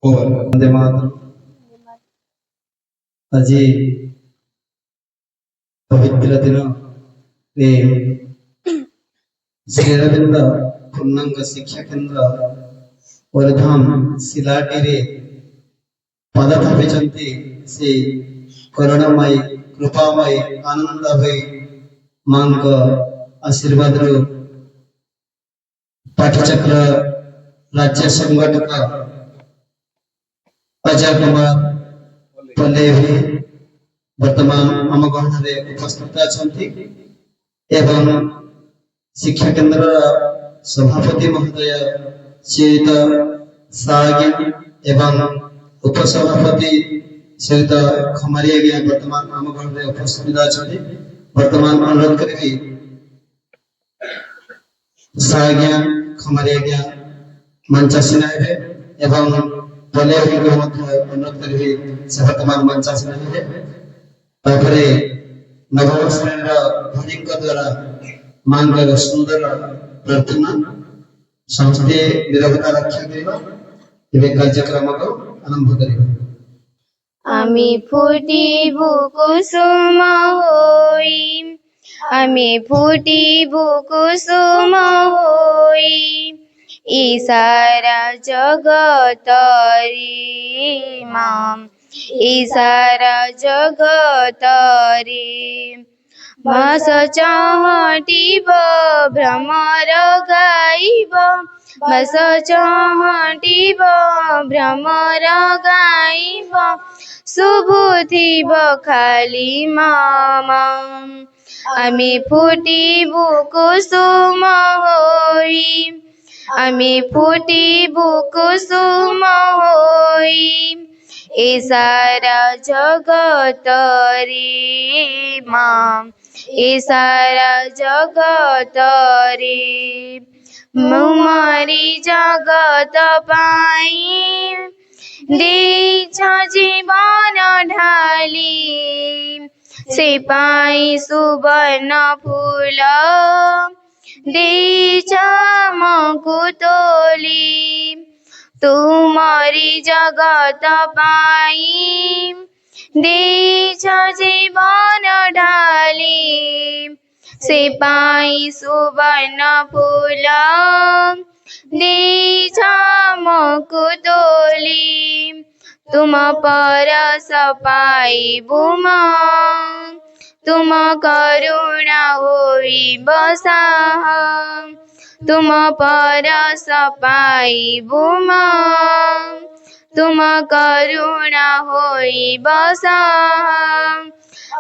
वंदे मातरम। आज पवित्र दिन श्री अरविंद पूर्णांग शिक्षा केन्द्र वर्धाम शिलाटी पदथापिचंती से करुणामय कृपामय आनंदमय मां आशीर्वाद पाठचक्र राज्य संगठक अजय कुमार पल्ले वर्तमान आम गहन उपस्थित अच्छा शिक्षा केन्द्र सभापति महोदय श्रीयुत साज्ञा एवं उपसभापति श्रीयुत खमारी आज्ञा वर्तमान आम गहन उपस्थित अच्छा वर्तमान अनुरोध करी साज्ञा खमारी आज्ञा मंचासीन है एवं पल्ले अनुरोध करी से वर्तमान मंचासीन है नवम श्रेणी भरी द्वारा मां का सुंदर प्रार्थना समस्ते निरवता रक्षा करवा कार्यक्रम को आरंभ करिबा। आमी फुटिबु कुसुम होई, आमी फुटिबु कुसुम होई, ई सारा जगत रे मां, ई सारा जगत रे भास चाहटिब भ्रमर गाइब, भास चाहटिब भ्रमर गाइब, शुभुथिब खाली मामा आमी फुटिबु कुसुम होई, आमी फुटिबु कुसुम होई, ए सारा जगत रे मां, ए सारा जगत रे मुमारी जगत पाई देछ जीवन ढाली, से पाई सुवर्ण फूल देछ मकुतोली, तुमरी जगत पाई देछ जीवन ढाली, से पाई सुवर्ण फूल देछ मकुतोली, तुम परस पाइबु मां, तुम करुणा होई बसाह, तुम परस पाइबु मां, तुम करुणा होई बसाह,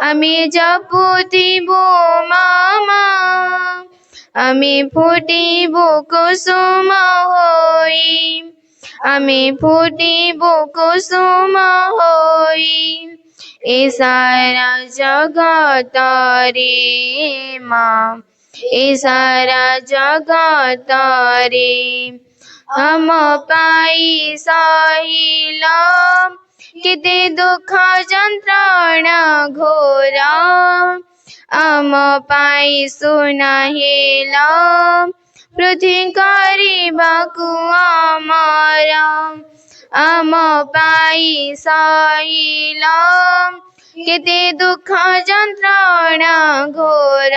आमी जपुथिबु मामा, आमी फुटिबु कुसुम होई, आमी फुटिबु कुसुम होई, ए सारा जगत रे मां, ए सारा जगत रे हम पाई सहिल केते दुख जंत्रणा घोर, आम पाई सुनाहिल पृथ्वी କରିବାକୁ ଆମର आम पाई सहिल केते दुख যন্ত্রণা ঘোর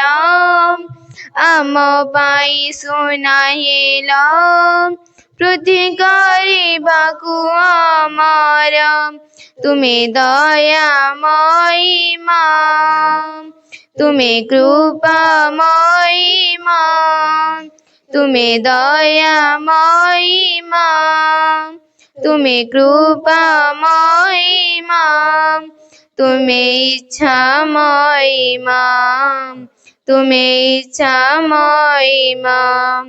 आम पाई सुनाहिल पृथ्वी କରିବାକୁ ଆମର तुमे दयामयी मां तुमे कृपामयी मां तुमे दयामयी मां तुमे कृपामयी मां तुमे इच्छामयी मां तुमे इच्छामयी मां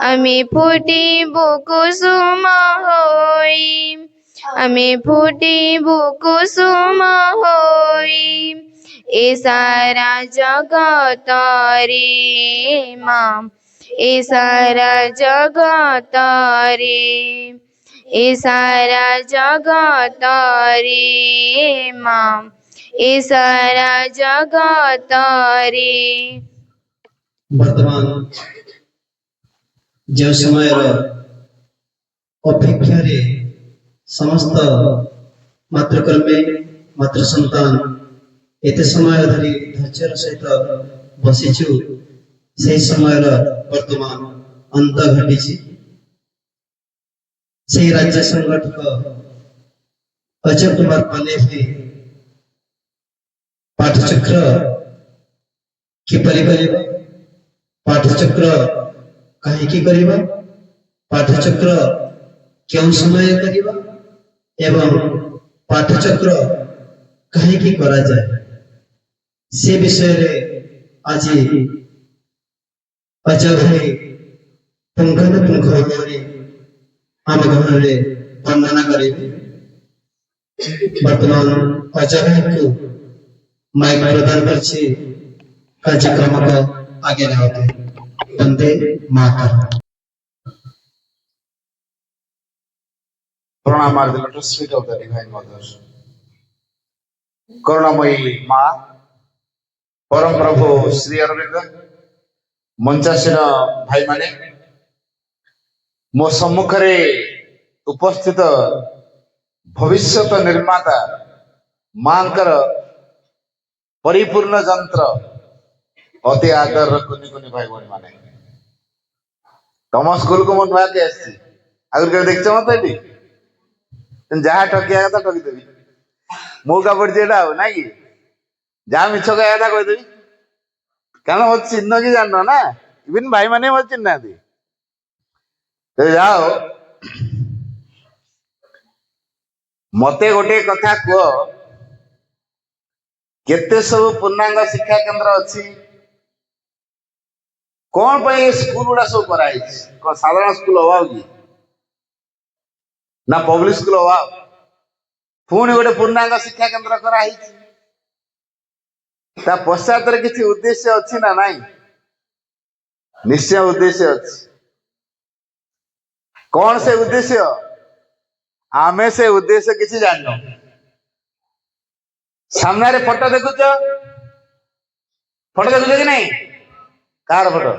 आमी फुटिबु कुसुम होई आमी फुटिबु कुसुम होई ए सारा जगत रे मां ए सारा जगत रे ए सारा जगत रे मां ए सारा जगत रे वर्तमान जो समय अपेक्षा रे समस्त मातृकर्मे मातृ संतान एते समय धरी धैर्यर सहित बसीचु से समय वर्तमान अंत घटी से राज्य संगठक अजय कुमार पाने भी पाठचक्र किपरि करिबा पाठचक्र कहीं करिबा पाठचक्र क्यों समय करिबा एवं पाठचक्र कहीं करा जाए से विषय रे आज अजय भाई पुंखानुपुंख भाव आम घर वर्णना करेंगे। वर्तमान अजय भाई को माइक प्रदान कर कार्यक्रम को आगे बढ़ाते वंदे मातरम। प्रणाम are the lotus feet of the divine mother. करुणामयी माँ परम प्रभु श्री अरविंद मंचासीन भाई माने मो सम्मुखरे उपस्थित भविष्यत निर्माता मांकर परिपूर्ण जंत्र अति आदर कुनि कुनि भाई बहन माने तम स्कूल को मन के आसी आगर के देखछ मत एटी जहाँ ठकिया कथा ठकी देवी मौका पड़े ना कि जहाँ मिछ कह कथा कहीदेवी कारण मत चिन्ह कि जान ना इवन भाई मैंने मत चिन्ह जाओ मते गोटे कथा कह केते सब पूर्णांग शिक्षा केंद्र अच्छी कौन पर स्कूल गुड़ा सब कराई कौन साधारण स्कूल अभाव कि ना पब्लिक स्कूल अभाव पुणी गोटे पूर्णांग शिक्षा केंद्र कराई पश्चात किसी उद्देश्य अच्छी ना नाई निश्चय उद्देश्य अच्छी कौन से उद्देश्य आमे से उद्देश्य किसी जान सामने रे फोटो देखुच कि नहीं कार फोटो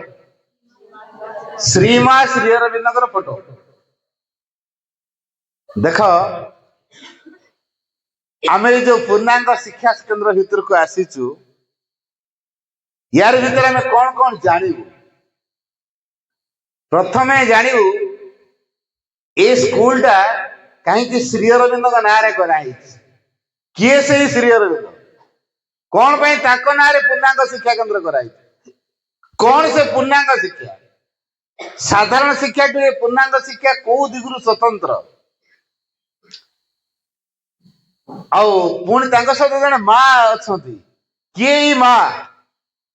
श्रीमा श्री अरविंद फोटो देख आमे जो पूर्णांग शिक्षा केंद्र भीतर को आसीचु यार भीतर आमे कौन कौन जानिबु प्रथमे जानिबु ए स्कूल टा कहीं श्री अरविंद ना रे कराई किए से श्री अरविंद कौन पे ताको ना रे पूर्णांग शिक्षा केंद्र कराई कौन से पूर्णांग शिक्षा साधारण शिक्षा के पूर्णांग शिक्षा को दिगुरु स्वतंत्र आउ पुणी तांको सहित जने माँ अछंती किए ई माँ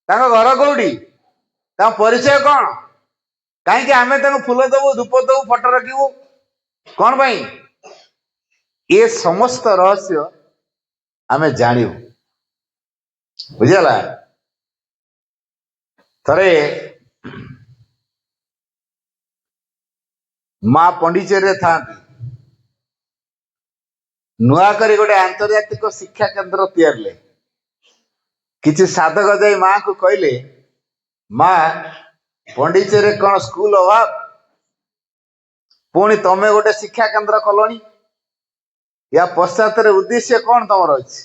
तांको घर कोठी तांको परिचय कौन कहीं आमे तांको फूल दबु धूप दबु फोटो रखिबु कौन भाई ये समस्त रहस्य आमे जानिबु बुझला थरे माँ पंडिचेरी था नुआ करी गोटे आंतर्जातिक शिक्षा केंद्र तैयार ले किसी साधक जाई माँ को कहले माँ पंडिचेरी कौन स्कूल अभाव पुणी तमें गोटे शिक्षा केन्द्र कलनी या पश्चात उद्देश्य कौन तुम अच्छी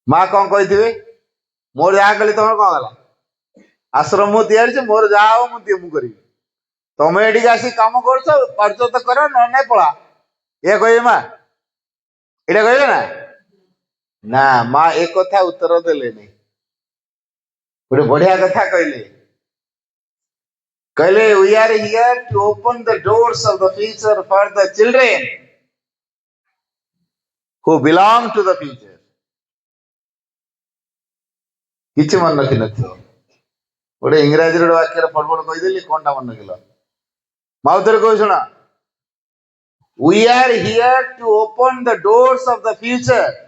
माँ कौन कही मोर जहाँ कली तुम कौन गला आश्रम मुझे मोर जहाँ हो मुझे करी तमें ये आसी कम कर तो कर ना पड़ा ये कहे माँ ये कहले ना ना माँ एक कथा उत्तर देले नहीं गोटे बढ़िया कथा कहले कहले we are here to open the doors of the future for the children who belong to the future किसी मन रखी न गोटे इंग्राजी गोटे वाक्य फटफट कहीदेली कौन टा मन रखिल माउथरे कह शुण we are here to open the doors of the future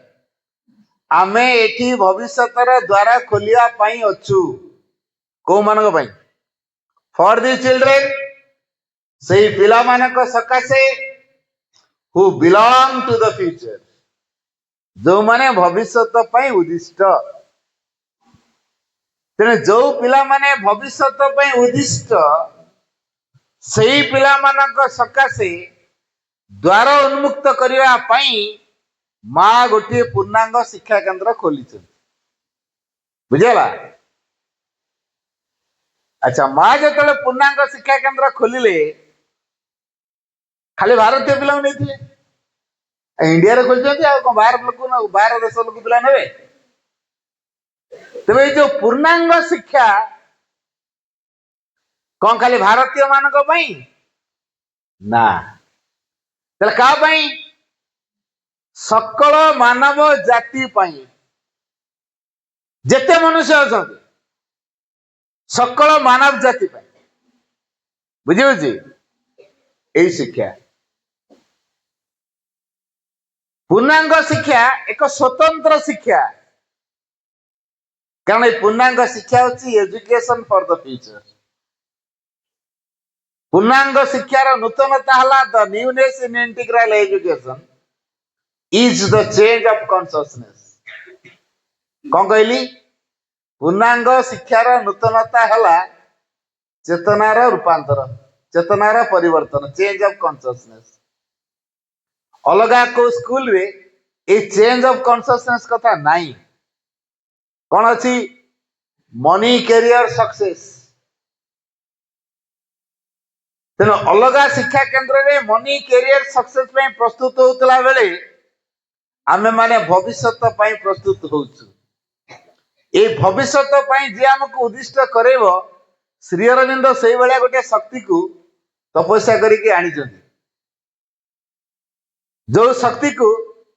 आमे एठी भविष्यतर द्वारा खोलिया पाई अच्छु को मानक पाई फॉर दी चिल्ड्रेन से पिला मानक सकाशे who belong to the future जो माने भविष्यत पाई उद्दिष्ट तेने जो पिला माने भविष्यत पाई उद्दिष्ट से पिला मानक सकाशे द्वार उन्मुक्त करने पाई माँ गोटे पूर्णांग शिक्षा केन्द्र खोली बुझेगा अच्छा माँ जो पूर्णांग शिक्षा केन्द्र खोलिले खाली भारतीय पिला नहीं इंडिया खोल बाहर लोक बाहर देश लोक पिला ने तेरे जो पूर्णांग शिक्षा कौन खाली भारतीय मानक ना क्या सकल मानव जाति जेते मनुष्य अच्छा सकल मानव जाति बुझे यही शिक्षा पूर्णांग शिक्षा एक स्वतंत्र शिक्षा कारण पूर्णांग शिक्षा होची एजुकेशन फॉर द फ्यूचर पूर्णांग शिक्षार नूतनता हला the newness in integral education is the change of consciousness कौन कहली पूर्णांग शिक्षार नूतनता हला चेतनार रूपांतर चेतनार परिवर्तन चेंज ऑफ कॉन्शियसनेस अलगा को स्कूल रे ए चेंज ऑफ कॉन्शियसनेस कथा नहीं कौन अच्छी मनी कैरियर सक्सेस तेणु अलगा शिक्षा केन्द्र रे मनी कैरियर सक्सेस में प्रस्तुत होता बेले आमे माने भविष्यत पाई प्रस्तुत होउछु ए भविष्यत पाई जे हमको उद्दिष्ट करेबो श्री अरविंद सेही भलिया गोटे शक्ति को तपस्या करके आनी जो शक्ति को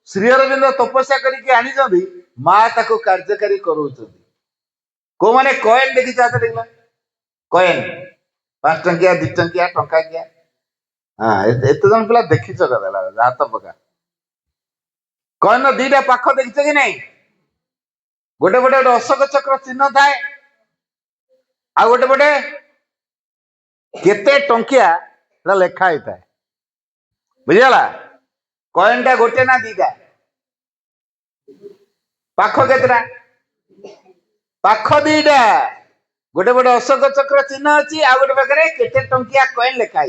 श्री अरविंद तपस्या करके आनी माँ ताको कार्यकारी करोउछंती को माने कॉइन देखि चाहते देखला कॉइन 5 टंकिया 2 टंकिया टंका किया हां एते जन पिला देखि चका देला हाथ पका कौन दीटा पाख देखिଛ कि नहीं गोटे गोटे अशोक चक्र चिन्ह थाए आ गोटे गोटे केते टंकिया लेखा होता है बुझीगला कॉइन टा गोटे ना दीटा पाख केतरा पाख दीटा गोटे गोटे अशोक चक्र चिन्ह अच्छी आ गोटे पाखे केते टंकिया कॉइन लेखा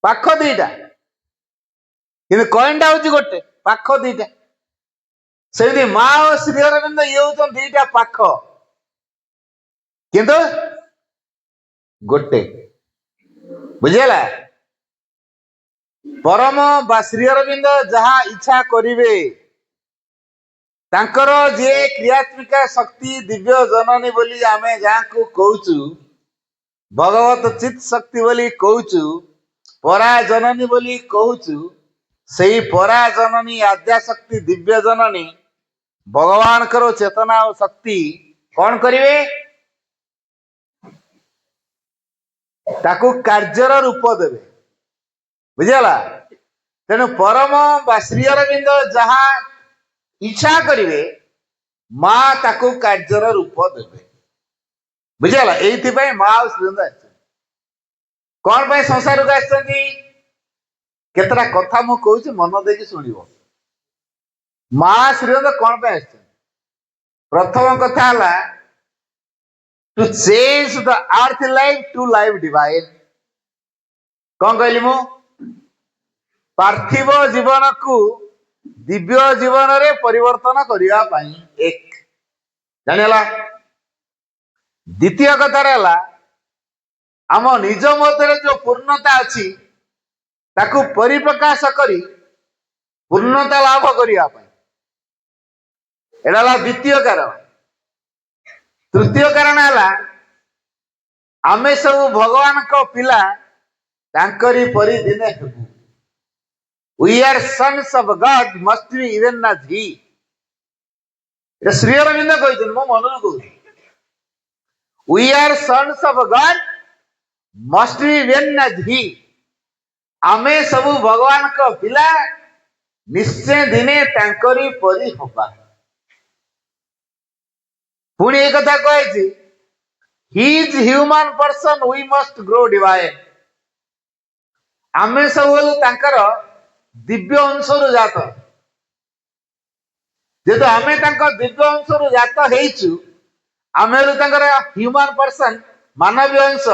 पाख दीटा कि कॉइन टा हूँ गोटे पाख दीटा से माँ और श्री अरविंद ये हूँ दीटा पाख किंतु गोटे बुझेगा परम बा श्री अरविंद जहाँ इच्छा करिवे तांकर जे क्रियात्मिका शक्ति दिव्य जननी बोली आमे जहाँ को कहूचु भगवत चित शक्ति बोली कहूचु परा जननी बोली कहूचु सही परा जननी आद्या शक्ति दिव्य जननी भगवान करो चेतना और शक्ति कौन करिवे ताकू कार्यर रूप देवे बुझेगा तेणु परम बा श्री अरविंद जहाँ इच्छा करिवे माँ ताकू कार्यर रूप देवे बुझेगा ये माँ और श्री अरविंद कौन पाई संसार को आछंती केतरा कथा मु कहूँ मन देकी शुणव माँ श्री अरविंद कौन पे आछंती प्रथम कथा हला to change the earth life to life divine. कौन कहली मु पार्थिव जीवन को दिव्य जीवन रे परिवर्तन करिया पाई एक जानिला। द्वितीय कथा रहला आम निज मध्य जो पूर्णता अच्छी ताकू परिप्रकाश करी पूर्णता लाभ करिया पाई एटा हला द्वितीय कारण। तृतीय कारण है आमे सब भगवान को पिला तांकरी परी दिने हेबु। We are sons of God must be even as he. ये श्री अरविंद कहते मो मन को we are sons of God must be even as he. आमे सब भगवान को पिला निश्चय दिने तांकरी परी होबा। पुणी एक कथा कहे he is human person we must grow divine. आमे सब तांकर दिव्य अंशरु जात जेतु आमे तांकर दिव्य अंशरु जात हेइछु आमे तांकर ह्यूमन पर्सन मानवीय अंश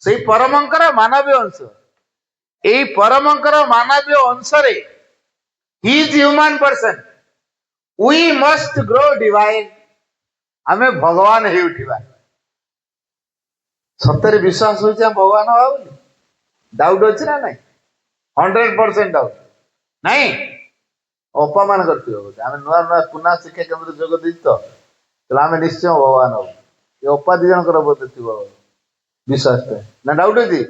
से परमंकर मानवीय अंश एई परमंकर मानवीय अंश रे he is human person we must grow divine. आमे भगवान हे उठिबा सत्य विश्वास होइछ भगवान बाबू डाउट अछि ना नहीं 100% डाउट नहीं अपमान करती हो आमे नुआ नुआ पुना शिक्षा केंद्र जोग दी तो आमे निश्चय भगवान हो ये उपाधि जनकर बोलते थी विश्वास ना डाउट अछि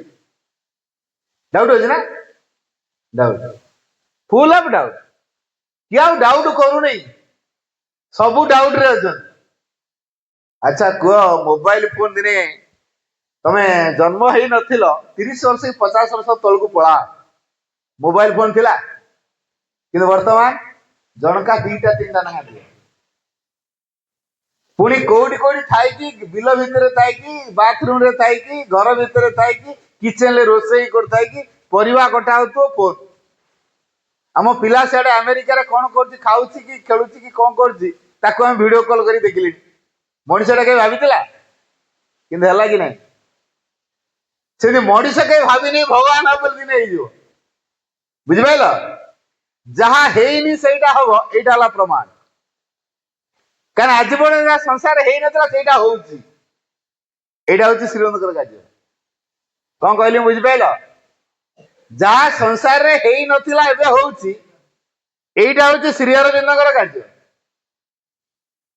ना डाउट फुल ऑफ डाउट क्या डाउट करू नहीं सबू डाउट रे अछन। अच्छा कह मोबाइल फोन दिने तमे जन्म ही नथिलो 30 वर्ष 50 वर्ष तल को पड़ा मोबाइल फोन थिला किंतु वर्तमान जनका दीटा तीनटा ना दिए पुणी कोडी कोडी थाई कि बिल भितर थाई कि बाथरूम रे थाई कि घर भितर थाई कि किचन ले रोसई करथाई कि परिवा कटा तो फोन आम पिला सियाडे अमेरिका रे कोन करछि खाउछि कि खेलुछि कि कोन करछि ताको हम वीडियो कॉल करी देखिली मनुष्यटा के भाविला किंतु हला कि नहीं से मनुष्य के भाविनी भगवान बोल दिन हो बुझिपाइल जहा हेनी सेटा हम एटा हला प्रमाण कारण आज पर्यंत संसार हेई नतला सेटा होउची एटा होची श्रीरंगकर कार्य कौन कहली बुझिपाइल जहा संसार रे हेई नथिला एबे होउची एटा होची श्री अरविंदकर कार्य।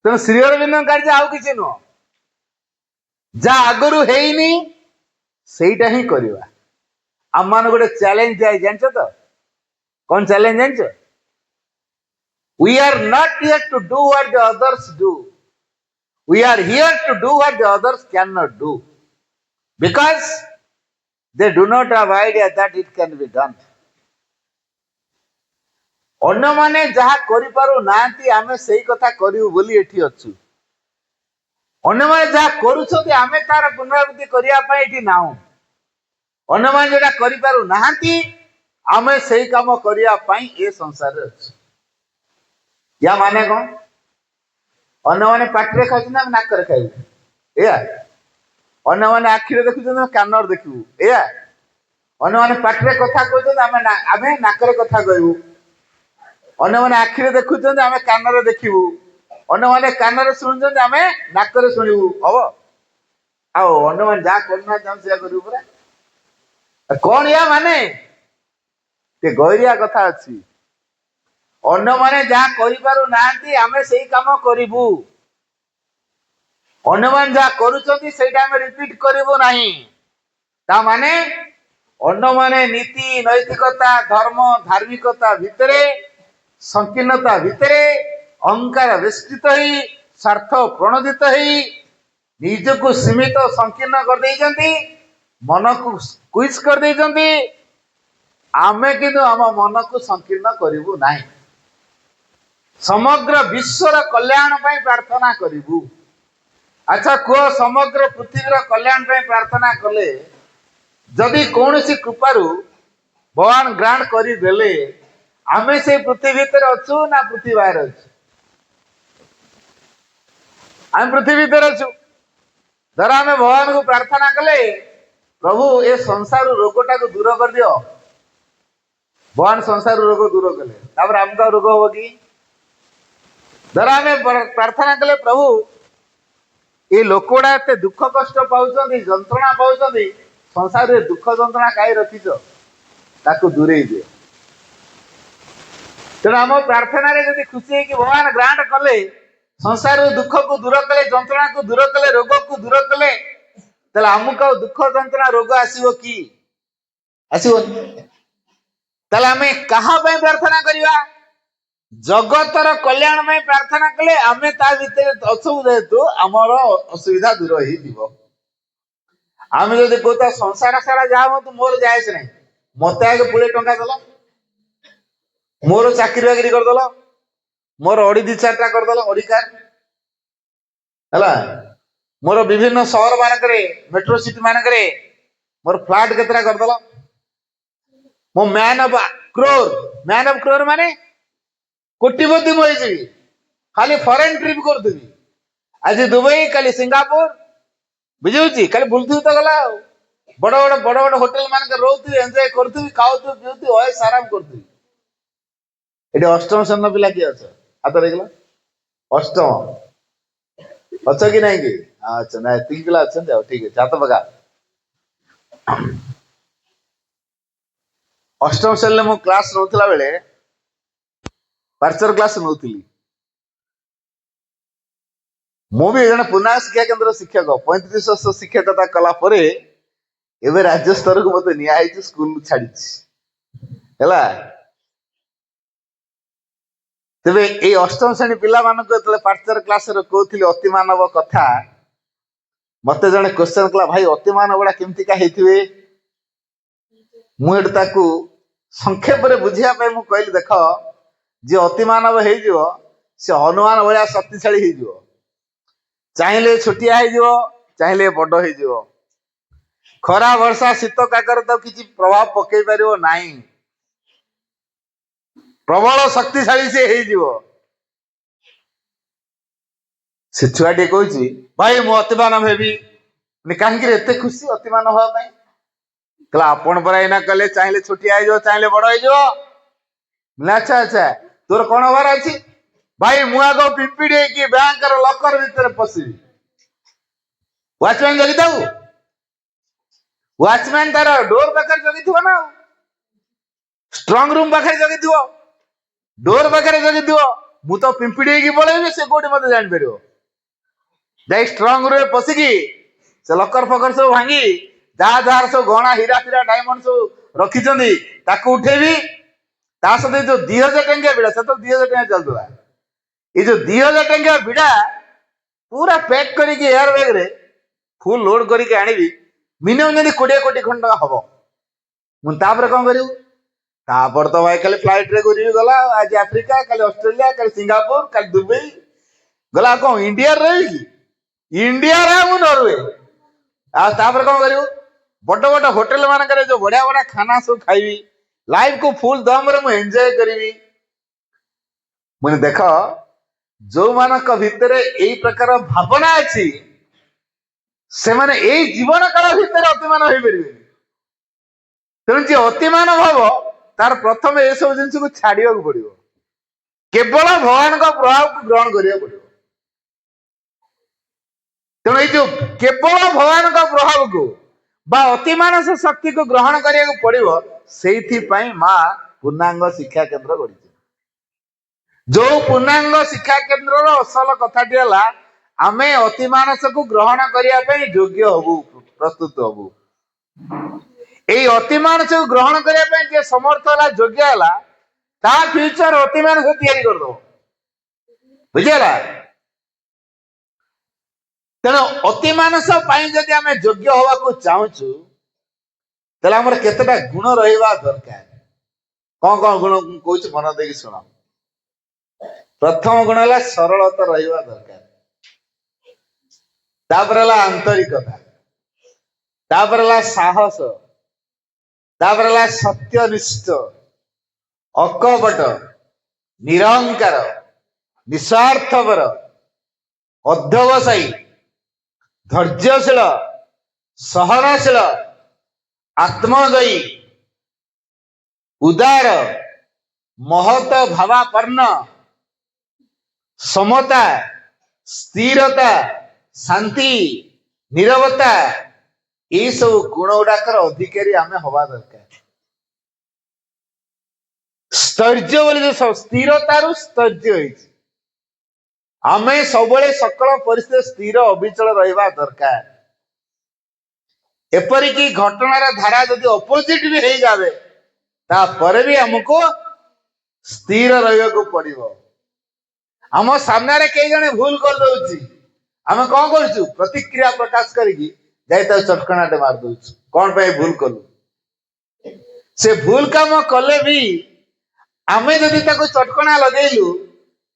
तेणु श्री अरविंद कार्य आउ किसी नुह जहा आगरू हेनी सेटा ही करवा आम मान गोटे चैलेंज जाए जानच तो कौन चैलेंज जानच we are not here to do what the others do we are here to do what the others can not do because they do not have idea that it can be done. अन्य माने जहा करि पारु नांती आमे सेही कथा करिउ बोली एठी अछु अन्य माने जहा करूछथि आमे तार पुनरावृत्ति करिया पई एठी नाउ अन्य माने जेटा करि पारु नांती आमे सेही काम करिया पई ए संसार रे अछु। या माने कोन अन्य माने पाटरे खाउछ ना नाक रे खाइबु एया अन्य माने आखिरे देखुछ ना कानर देखिबु एया अन्य माने पाटरे कथा कहछ आमे नाक रे कथा कहबु अन्य माने आखिरे देखुछन आमे कानरे देखिबु अन्य माने कानरे सुनुछन आमे नाकरे सुनिबु हबो आ अन्य माने जा करना जाम से करिबु परा कोन या माने के गौरिया कथा अछि अन्य माने जा करि पारु नांती आमे सेही काम करिबु अन्य माने जा करूछथि सेटा आमे रिपीट करिबु नाही ता माने अन्य माने नीति नैतिकता धर्म धार्मिकता भितरे संकीर्णता भितरे अहंकार विस्तृत ही स्वार्थ प्रणोदित ही निज को सीमित संकीर्ण कर देइजंती मन को क्विज कर देइजंती आमे किंतु आम मन को संकीर्ण करिबु नाही समग्र विश्वर कल्याण पई प्रार्थना करिबु। अच्छा को समग्र पृथ्वीर कल्याण पई प्रार्थना कले जदि कौनसी कृपारु भगवान ग्रांट करी देले आमे से पृथ्वी भीतर अच्छु ना पृथ्वी बाहर अच्छु आम पृथ्वी भीतर अच्छु धर आम भगवान को प्रार्थना कले प्रभु ए संसार रोगटा को दूर कर दियो भगवान संसार रोग दूर कले तापर आमका रोग हम कि धर आम प्रार्थना कले प्रभु ये लोकड़ा एत दुख कष्ट पाँच जंत्रणा पाँच संसार रे दुख जंत्रणा कहीं रखीच ताकू दूरे दिए तेणु आम प्रार्थना रे खुशी है कि भगवान ग्रांट कले संसार दुख को दूर कले जंत्रणा को दूर कले रोग को दूर कले तेल आमको दुख जंत्रणा रोग आसो कि आसो तेल आम कहा प्रार्थना करवा जगतर कल्याण में प्रार्थना कले आमे ता भीतर अच्छु जेहेतु आमर असुविधा दूर हो आम जो कहता संसार सारा जहाँ मत मोर जायस नहीं मत आगे 20 टंका दल मोर चाकरी बाकरी करदेल मोर अड़ी 2-4टा करदेल अड़िकार है मोर विभिन्न सहर मानक मेट्रो सिटी मानक मोर फ्लाट केतरा करदेल मो मैन ऑफ क्रोर माने कोटिपति मुझे खाली फॉरेन ट्रिप करदेवी आज दुबई काली सिंगापुर बुझे खाली बुलती तो गला बड़ बड़ बड़ बड़ होटेल मान रोती एंजॉय करती खाऊती पीती ऑयस आराम करती ये अष्टम श्रेणी पिला किए अच्छा हाथ देखला अष्टम अच्छा कि नहीं कि अच्छा ना 3 पिला अच्छा जाओ ठीक है हाथ पका अष्टम श्रेणी मो क्लास नौथिला बेले पार्चर क्लास नौथिली मु भी जन पुना शिक्षा केंद्र शिक्षक 35 वर्ष शिक्षकता कला परे एबे राज्य स्तर को मते निया है स्कूल छाड़ी हैला तेबे ए अष्टम श्रेणी पिला मानक जतले पार्चर क्लास रे कहउथिली अति मानव कथा मते जने क्वेश्चन कला भाई अति मानव बडा केमति का हेथिबे मु एट ताकू संक्षेप रे बुझिया पे मु कहली देखो जे अति मानव हे जिवो से हनुमान भलिया शक्तिशाली हे जिवो चाहिले छोटिया हे जिवो चाहिले बड़ हे जिवो खरा वर्षा शीत काकर तो किसी प्रभाव पकई पारिबो नाही प्रबल शक्तिशाली से हे जिवो से छुआटे कहूची भाई मु अतिमान हेबी कहीं एते खुशी अतिमान हवा पाई कहला आपण पर एना कले चाहिले छोटिया हे जिवो चाहिले बड़ हे जिवो अच्छा अच्छा तोर कौन हबार अच्छी भाई मु आग पिंपिड़ी कि बैंक लकर भीतर पशिबी वाचमैन जगी थाऊ वाचमैन तार डोर पाखे जगी थो ना स्ट्रांग रूम पाखे जगी थो डोर पाखे जगी थो मु तो पिंपिड़ी की पलैबी से कोठी मते जान परियो जाई स्ट्रांग रूम पशिकी से लकर फकर सब भांगी जहाँ जहाँ सब गहना हीरा फिरा डायमंड सब रखी ताकू उठेबी ता सहित जो 2000 टंकिया भिड़ा से तो 2000 टंकिया चलता ये जो 2000 टंकिया भिड़ा पूरा पैक करके एयर बैग रे फुल लोड करके आनिबी मिनिमम यदि 20 कोटी खंड हम मुझे तापर कौन करू तापर तो भाई खाली फ्लाइट रे घूरी गला आज अफ्रीका कल ऑस्ट्रेलिया कल सिंगापुर कल दुबई गला कौन इंडिया रही कि इंडिया रे मु नॉर्वे आ तापर कौन करू बड़ बड़ होटल मान जो बढ़िया बढ़िया खाना सब खाइबी लाइफ को फुल दम रे मु एंजॉय करी मुझे देख जो मानक भितर यही प्रकार भावना अच्छी से माने यही जीवन काल भितर अतिमान हो पारे तेणु जी अतिमान भाव तार प्रथम ये सब जिन को छाड़ा पड़ो केवल भगवान का प्रभाव को ग्रहण करा पड़ो तेणु ये जो केवल भगवान का प्रभाव को बा अतिमानस शक्ति को ग्रहण करा पड़ो से माँ पूर्णांग शिक्षा केंद्र गढ़ी जो पूर्णांग शिक्षा केंद्र असल कथाटी है आमे अतिमानस को ग्रहण करने योग्य हबु प्रस्तुत हबु ए अतिमानस को ग्रहण करने जे समर्थ है योग्य है ता फ्यूचर अतिमानस तैयारी कर दो बुझेला तेणु अतिमानस जदि आम योग्य हवा को चाहूँ तेल आमर केतटा गुण रहा दरकार कौन कौन गुण कहूँ मन दे शुण प्रथम गुण है सरलता रहा दरकार तापर आंतरिकता तापर साहस तापर सत्यनिष्ठ अकपट निरंकार निस्वार्थपर ଅଧ୍ୟବସାୟୀ, ଧୈର୍ଯ୍ୟଶୀଳ, ସହନଶୀଳ, ଆତ୍ମଦୟୀ, ଉଦାର, ମହତ ଭାବାପନ୍ନ, ସମତା, ସ୍ଥିରତା, ଶାନ୍ତି, ନିରବତା, ଏଇ ସବୁ ଗୁଣ ଗୁଡାକର ଅଧିକାରୀ ଆମେ ହବା ଦରକାର। ସ୍ଥୈର୍ଯ୍ୟ ବୋଲି ଯୋଉ ସ୍ଥିରତାରୁ ସ୍ଥୈର୍ଯ୍ୟ ହେଇଛି, ଆମେ ସବୁବେଳେ ସକଳ ପରିସ୍ଥିତି ସ୍ଥିର ଅବିଚଳ ରହିବା ଦରକାର। ଏପରିକି ଘଟଣାର ଧାରା ଯଦି ଅପୋଜିଟ ବି ହେଇଯାଏ ତାପରେ ବି ଆମକୁ ସ୍ଥିର ରହିବାକୁ ପଡିବ। ଆମ ସାମ୍ନାରେ କେହି ଜଣେ ଭୁଲ କରିଦଉଛି, ଆମେ କଣ କରୁଛୁ? ପ୍ରତିକ୍ରିୟା ପ୍ରକାଶ କରିକି ଯାଇ ତାକୁ ଚଟକଣାଟେ ମାରି ଦଉଛୁ। କଣ ପାଇଁ ଭୁଲ କଲୁ? ସେ ଭୁଲ କାମ କଲେ ବି ଆମେ ଯଦି ତାକୁ ଚଟକଣା ଲଗେଇଲୁ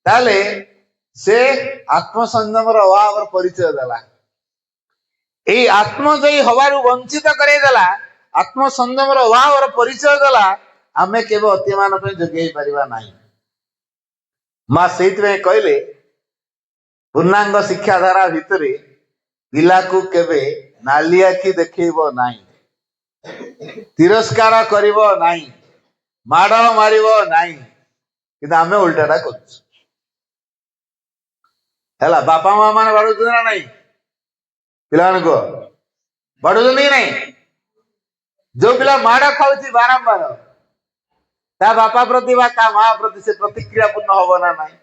ତାହେଲେ ସେ ଆତ୍ମସଂଯମର ଅଭାବର ପରିଚୟ ଦେଲା। ଏଇ ଆତ୍ମଜୟୀ ହବାରୁ ବଞ୍ଚିତ କରେଇଦେଲା, ଆତ୍ମସଂଯମର ଅଭାବର ପରିଚୟ ଦେଲା। ଆମେ କେବେ ଅତିମାନ ପାଇଁ ଯୋଗେଇ ପାରିବା ନାହିଁ। ମା ସେଇଥିପାଇଁ କହିଲେ ପୂର୍ଣ୍ଣାଙ୍ଗ ଶିକ୍ଷା ଧାରା ଭିତରେ ପିଲାକୁ କେବେ ନାଲି ଆଖି ଦେଖେଇବ ନାହିଁ, ତିରସ୍କାର କରିବ ନାହିଁ, ମାଡ଼ ମାରିବ ନାହିଁ। କିନ୍ତୁ ଆମେ ଓଲଟାଟା କରୁଛୁ। ହେଲା, ବାପା ମା ମାନେ ବାଡଉଛନ୍ତି ନା ନାଇଁ? ପିଲାମାନଙ୍କୁ ବାଡୁଛନ୍ତି କି ନାଇଁ? ଯୋଉ ପିଲା ମାଡ଼ ଖାଉଛି ବାରମ୍ବାର, ତା ବାପା ପ୍ରତି ବା ତା ମା ପ୍ରତି ସେ ପ୍ରତିକ୍ରିୟା ପୂର୍ଣ୍ଣ ହବ ନା ନାହିଁ?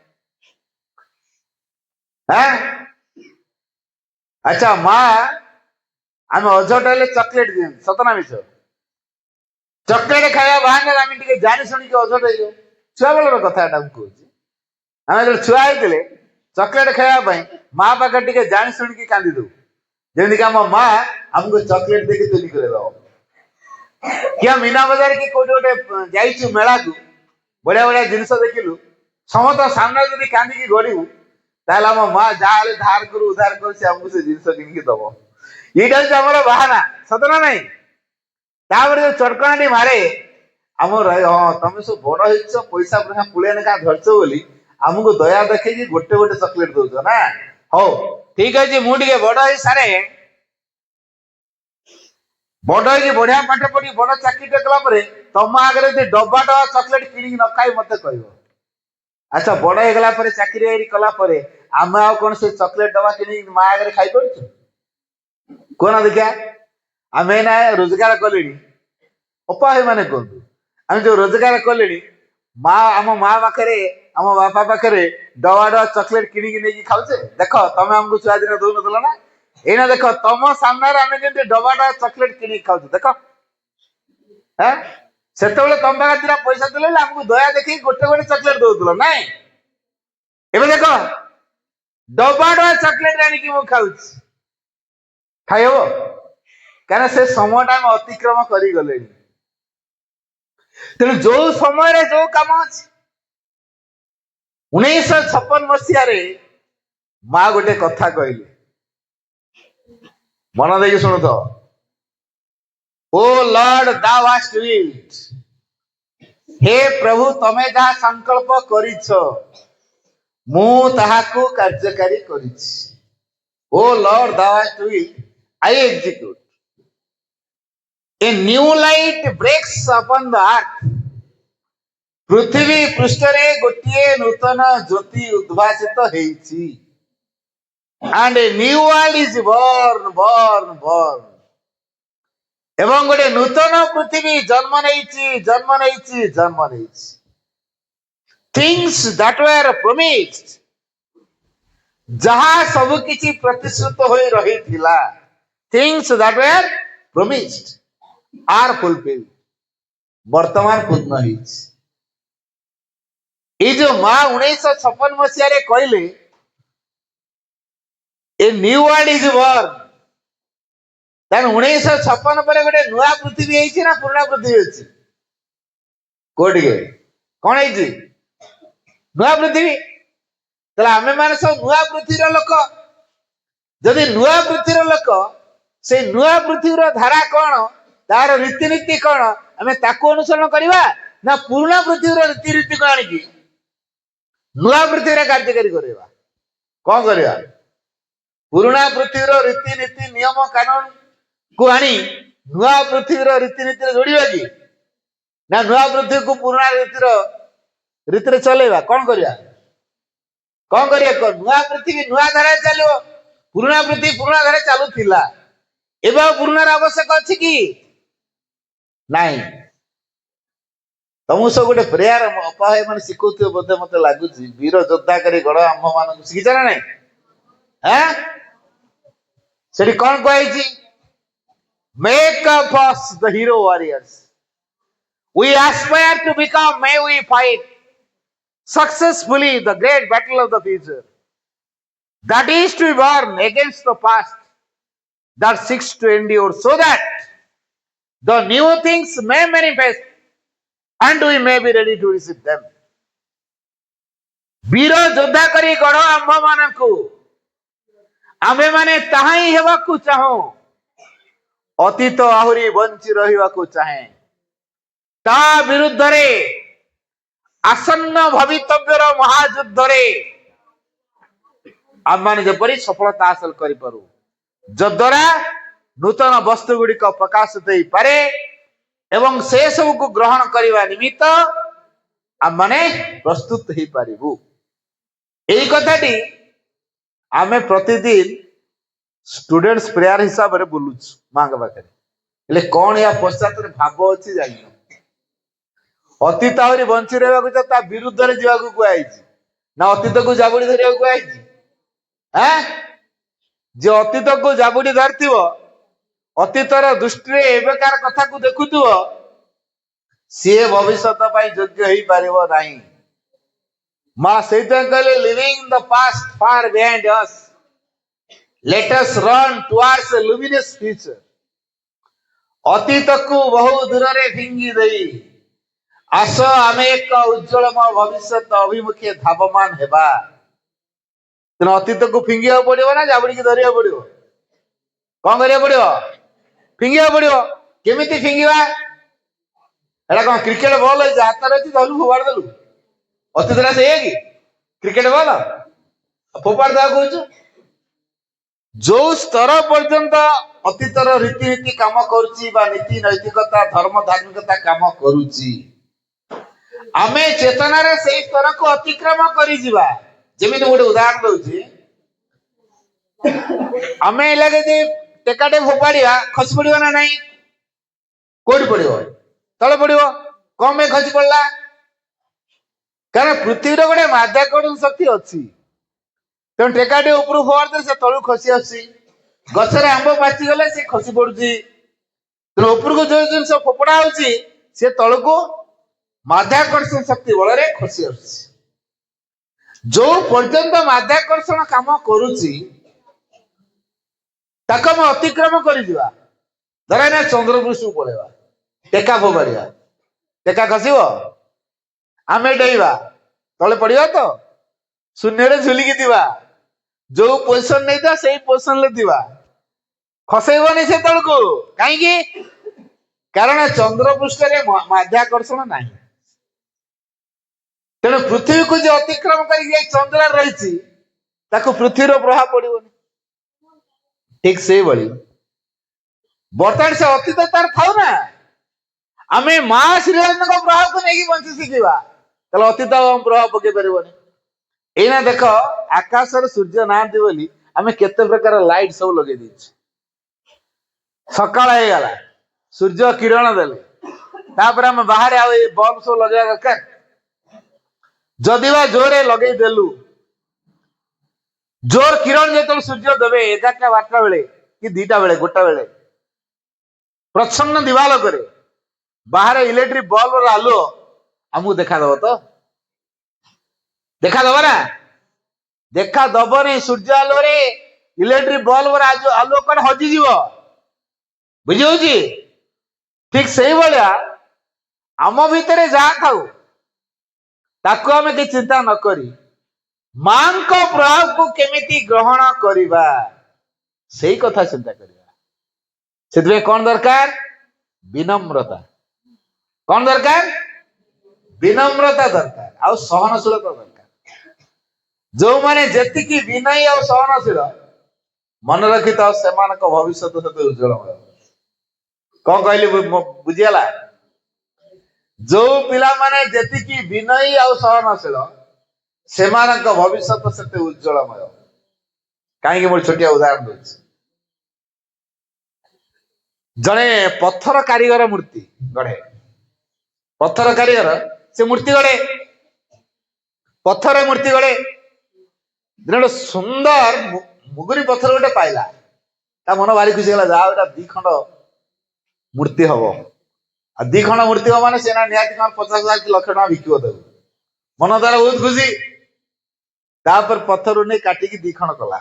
ଆଚ୍ଛା, ମା ଆମେ ଅଝଟ ହେଲେ ଚକଲେଟ ଦିଅନ୍ତି, ସତ ନା ମିଛ? ଚକଲେଟ ଖାଇବା ବାହାନରେ ଆମେ ଟିକେ ଜାଣି ଶୁଣିକି ଅଝଟ ହେଇଯାଉ। ଛୁଆ ବେଳର କଥା ଏଟା ମୁଁ କହୁଛି। ଆମେ ଯେତେବେଳେ ଛୁଆ ହେଇଥିଲେ ଚକଲେଟ ଖାଇବା ପାଇଁ ମା ପାଖରେ ଟିକେ ଜାଣି ଶୁଣିକି କାନ୍ଦି ଦଉ, ଯେମିତିକି ଆମ ମା ଆମକୁ ଚକଲେଟ ଦେଇକି ତୁଲି କରି ଦବ। କିଆ ମୀନା ବଜାର କି କୋଉଠି ଗୋଟେ ଯାଇଛୁ ମେଳାକୁ, ବଢିଆ ବଢିଆ ଜିନିଷ ଦେଖିଲୁ, ସମସ୍ତ ସାମ୍ନାରେ ଯଦି କାନ୍ଦିକି ଗଡିବୁ ତାହେଲେ ଆମ ମା ଯାହା ହେଲେ ଧାର କରୁ ଉଧାର କରୁ ସେ ଆମକୁ ସେ ଜିନିଷ କିଣିକି ଦବ। ଏଇଟା ହଉଛି ଆମର ବାହାନା, ସତ ନା ନାଇଁ? ତାପରେ ଯୋଉ ଚଟକଣାଟି ମାରେ ଆମର, ହଁ ତମେ ସବୁ ବଡ ହେଇଛ, ପଇସା ପୁଳେ ଲେଖା ଧରିଛ ବୋଲି ଆମକୁ ଦୟା ଦେଖେଇକି ଗୋଟେ ଗୋଟେ ଚକଲେଟ ଦଉଛ ନା। ହଉ ଠିକ ଅଛି, ମୁଁ ଟିକେ ବଡ ହେଇ ସାରେ, ବଡ ହେଇକି ବଢିଆ ପାଠ ପଢି ବଡ ଚାକିରିଟେ କଲା ପରେ ତମ ଆଗରେ ଯଦି ଡବା ଡବା ଚକଲେଟ କିଣିକି ନ ଖାଇ ମତେ କହିବ। ଆଚ୍ଛା, ବଡ ହେଇଗଲା ପରେ ଚାକିରି କଲା ପରେ ଆମେ ଆଉ କଣ ସେ ଚକଲେଟ ଡବା କିଣିକି ମା ଆଗରେ ଖାଇପାରୁଛୁ? କୁହ ନା ଦେଖିଆ। ଆମେ ନା ରୋଜଗାର କଲେଣି, ଅପା ମାନେ କୁହନ୍ତୁ, ଆମେ ଯୋଉ ରୋଜଗାର କଲେଣି, ଆମ ମା ପାଖରେ ଆମ ବାପା ପାଖରେ ଡବା ଡବା ଚକଲେଟ କିଣିକି ନେଇକି ଖାଉଛେ। ଦେଖ, ତମେ ଆମକୁ ଛୁଆ ଦିନ ଦଉନଥିଲ ନା? ଏଇନା ଦେଖ, ତମ ସାମ୍ନାରେ ଆମେ ଯେମିତି ଡବା ଡବା ଚକଲେଟ କିଣିକି ଖାଉଛୁ, ଦେଖ। ସେତେବେଳେ ତମ ପାଖରେ ଦିଟା ପଇସା ଥିଲେ ଆମକୁ ଦୟା ଦେଖେଇ ଗୋଟେ ଗୋଟେ ଚକଲେଟ ଦଉଥିଲ, ନାଇଁ? ଏବେ ଦେଖ, ଡବା ଡବା ଚକଲେଟ ଆଣିକି ମୁଁ ଖାଉଛି। ଖାଇହବ? କାରଣ ସେ ସମୟଟା ଆମେ ଅତିକ୍ରମ କରିଗଲେଣି। ତେଣୁ ଯୋଉ ସମୟରେ ଯୋଉ କାମ ଅଛି, 1956 ମସିହାରେ ମା ଗୋଟେ କଥା କହିଲେ, ମନ ଦେଇକି ଶୁଣୁଥ। ଓ ଲର୍ଡ thou hast willed, ହେ ପ୍ରଭୁ ତମେ ଯାହା ସଂକଳ୍ପ କରିଛ ମୁଁ ତାହାକୁ କାର୍ଯ୍ୟକାରୀ କରିଛି। ଓ Lord thou hast willed, I execute. A new light breaks upon the earth. ପୃଥିବୀ ପୃଷ୍ଠରେ ଗୋଟିଏ ନୂତନ ଜ୍ୟୋତି ଉଦ୍ଭାସିତ ହେଇଛି। And a new world is born. ଏବଂ ଗୋଟେ ନୂତନ ପୃଥିବୀ ଜନ୍ମ ନେଇଛି। Things that were promised, ଯାହା ସବୁ କିଛି ପ୍ରତିଶ୍ରୁତ ହୋଇ ରହିଥିଲା, things that were promised are fulfilled, ବର୍ତ୍ତମାନ ପୂର୍ଣ୍ଣ ହେଇଛି। ଏଇ ଯୋଉ ମା 1956 ମସିହାରେ କହିଲେ a new world is born, ତାହେଲେ 1956 ପରେ ଗୋଟେ ନୂଆ ପୃଥିବୀ ହେଇଛି ନା ପୁରୁଣା ପୃଥିବୀ ଅଛି? କୋଉଠିକେ କଣ ହେଇଛି? ନୂଆ ପୃଥିବୀ। ତାହେଲେ ଆମେ ମାନେ ସବୁ ନୂଆ ପୃଥିବୀର ଲୋକ। ଯଦି ନୂଆ ପୃଥିବୀର ଲୋକ, ସେଇ ନୂଆ ପୃଥିବୀର ଧାରା କଣ, ତାର ରୀତିନୀତି କଣ, ଆମେ ତାକୁ ଅନୁସରଣ କରିବା ନା ପୁରୁଣା ପୃଥିବୀର ରୀତିନୀତିକୁ ଆଣିକି ନୂଆ ପୃଥିବୀରେ କାର୍ଯ୍ୟକାରୀ କରିବା? କଣ କରିବା? पुराणा पृथ्वीर रीतिनीति नियम कानून को आनी नुआ पृथ्वीर रीतिनीति जोड़िबा कि ना नुआ पृथ्वी को पुराणा रीति चलेबा कौन करिया नुआ पृथ्वी नुआ धारा चलो पुराणा पृथ्वी पुराणा धारा चालू थिला एबा पुराणार आवश्यक अछि कि नहीं तुम सब गोटे प्रेयर अपाय मान शिखुथिबो बोधे मते लागुची वीर योद्धा करी गड़ आम्भ मान शिखिछ ना नहीं हैं सेठी कौन कहैछि make up us the hero warriors we aspire to become may we fight successfully the great battle of the future that is to be born against the past that seeks to endure so that the new things may manifest and we may be ready to receive them. वीर योद्धा करी गढ़ आंभ मानकु आमे माने ताहाई हेबाकु चाहो अतीत आहुरी bunchy रहिबाकु चाहे ता विरुद्ध रे आसन्न भवितव्यर महायुद्ध रे आम माने जेपरि सफलता हासिल करि पारू जद्वारा नूतन वस्तु गुड़िक प्रकाशित हो पारे एवं से सब को ग्रहण करने निमित्त आम माने प्रस्तुत हो पारिबु एई कथाटी आमे प्रतिदिन स्टूडेंट्स प्रेयर हिसाब रे बोलुछु मांग पाखे ले कोन या पश्चात रे भाव अछि जानि अतीत आहुरी बंची रहा ता विरुद्ध रे जीवाकू कुआइछि ना अतीत को जाबुड़ी धरिया कुआइछि हैं जे अतीत को जाबुड़ी धरथिबो अतीतर दृष्टि एबेकार कथा को देखुथिबो सी भविष्यत पई योग्य होई पारिबो नाही मां सेते कहले living the past far behind us let us run towards a luminous future अतीत को बहु दूर रे फिंगी देई आस आमे एक उज्जवलमय भविष्य अभिमुखे धावमान हेबा तेना अतीत को फिंगिया पड़िबो ना जाबड़ी की धरिया पड़िबो कौन करिया पड़िबो फिंगिया पड़िबो केमिति फिंगिबा एला कोन क्रिकेट बॉल है हाथ रे धलु फोबाड़ देलु अतीत रा से कि क्रिकेट बॉल फोबाड़ दा कहू जो स्तर पर्यंत अतीतर रीतिनीति काम करूची बा नीति नैतिकता धर्म धार्मिकता काम करूची आमे चेतना रे से स्तर को अतिक्रम करी जीवा जेमिति गोटे उदाहरण दउची आमे लगे जे टेकाटे फोपाड़िया खसी पड़िबो ना नहीं कोड पड़िबो तळे पड़िबो कम में खसी पड़ला कारण पृथ्वी रे गोटे माध्याकर्षण शक्ति अछि तेन टेकाटे ऊपर फोड़ दे से तळु खसी आसी गछरे आंब पाची गले से खसी पड़ुची तेन ऊपर को जो जिंस फोपड़ा होची से तळ को माध्याकर्षण शक्ति बल रे खसी आसी जो पर्यंत माध्याकर्षण काम करूची ताको हम अतिक्रम करी जीवा धरा ना चंद्रपृष्ठ पळेवा टेका फोबाड़िया टेका खसीबो आमे डेइबा तळे पड़िबा तो शून्य रे झुलिकी दिबा जो पोजीशन नै था सेही पोजीशन ले दिबा खसेबोनी से तळको काहे की कारण चंद्रपृष्ठ रे माध्याकर्षण नाही तेणु पृथ्वी को जो अतिक्रम कर चंद्र रही पृथ्वी प्रभाव पड़ोनी ठीक से भाई बर्तमान से अतीत तार था ना आम माँ श्रीराम प्रभाव को लेकिन बंची शिखा अतीत प्रभाव पकई पारे एना देख आकाश सूर्य नांती बोली आम केते प्रकार लाइट सब लगे दी सकाळ हो गला सूर्य किरण देले आम बाहर बल्ब सब लगे दरकार जदि बा जोरे लगे देलु जोर किरण जो सूर्य देवे 11टा 12टा बेले कि 2टा बेले 1टा बेले प्रच्छन्न दिवाल करे बाहर इलेक्ट्रिक बल्ब आलुओ आमको देखा दब तो देखा दब ना देखा दबनी सूर्य आलो रे इलेक्ट्रिक बल्ब आलुओ कौन हजि जीव बुझी ठीक से भाया आम भितर जहा थाऊ ताकू आमे कि चिंता न करी मां को प्रभाव को केमिति ग्रहण करिबा सेही कथा चिंता करिबा सेतबे कोन दरकार विनम्रता कोन दरकार विनम्रता दरकार आ सहनशीलता दरकार जो माने जेति की विनय आ सहनशील ମନେ ରଖିଥାଅ ସେମାନଙ୍କ ଭବିଷ୍ୟତ ସେତେ ଉଜ୍ଜଳମୟ। କଣ କହିଲି ବୁଝିଗଲା? ଯୋଉ ପିଲାମାନେ ଯେତିକି ବିନୟୀ ଆଉ ସହନଶୀଳ ସେମାନଙ୍କ ଭବିଷ୍ୟତ ସେତେ ଉଜ୍ଜଳମୟ। କାହିଁକି ମୁଁ ଛୋଟିଆ ଉଦାହରଣ ଦଉଛି। ଜଣେ ପଥର କାରିଗର ମୂର୍ତ୍ତି ଗଢେ। ପଥର କାରିଗର ସେ ମୂର୍ତ୍ତି ଗଢେ, ପଥର ମୂର୍ତ୍ତି ଗଢେ। ଗୋଟେ ସୁନ୍ଦର ମୁଗୁରି ପଥର ଗୋଟେ ପାଇଲା, ତା ମନ ଭାରି ଖୁସି ହେଲା, ଯାହା ଏଇଟା 2 ଖଣ୍ଡ ମୂର୍ତ୍ତି ହବ। ଆଉ 2 ଖଣ୍ଡ ମୂର୍ତ୍ତି ହବ ମାନେ ସେନା ନିହାତି 50,000 କି ଲକ୍ଷ ଟଙ୍କା ବିକିବ ତାକୁ। ମନ ତାର ବହୁତ ଖୁସି। ତାପରେ ପଥରରୁ ନେଇ କାଟିକି 2 ଖଣ୍ଡ କଲା।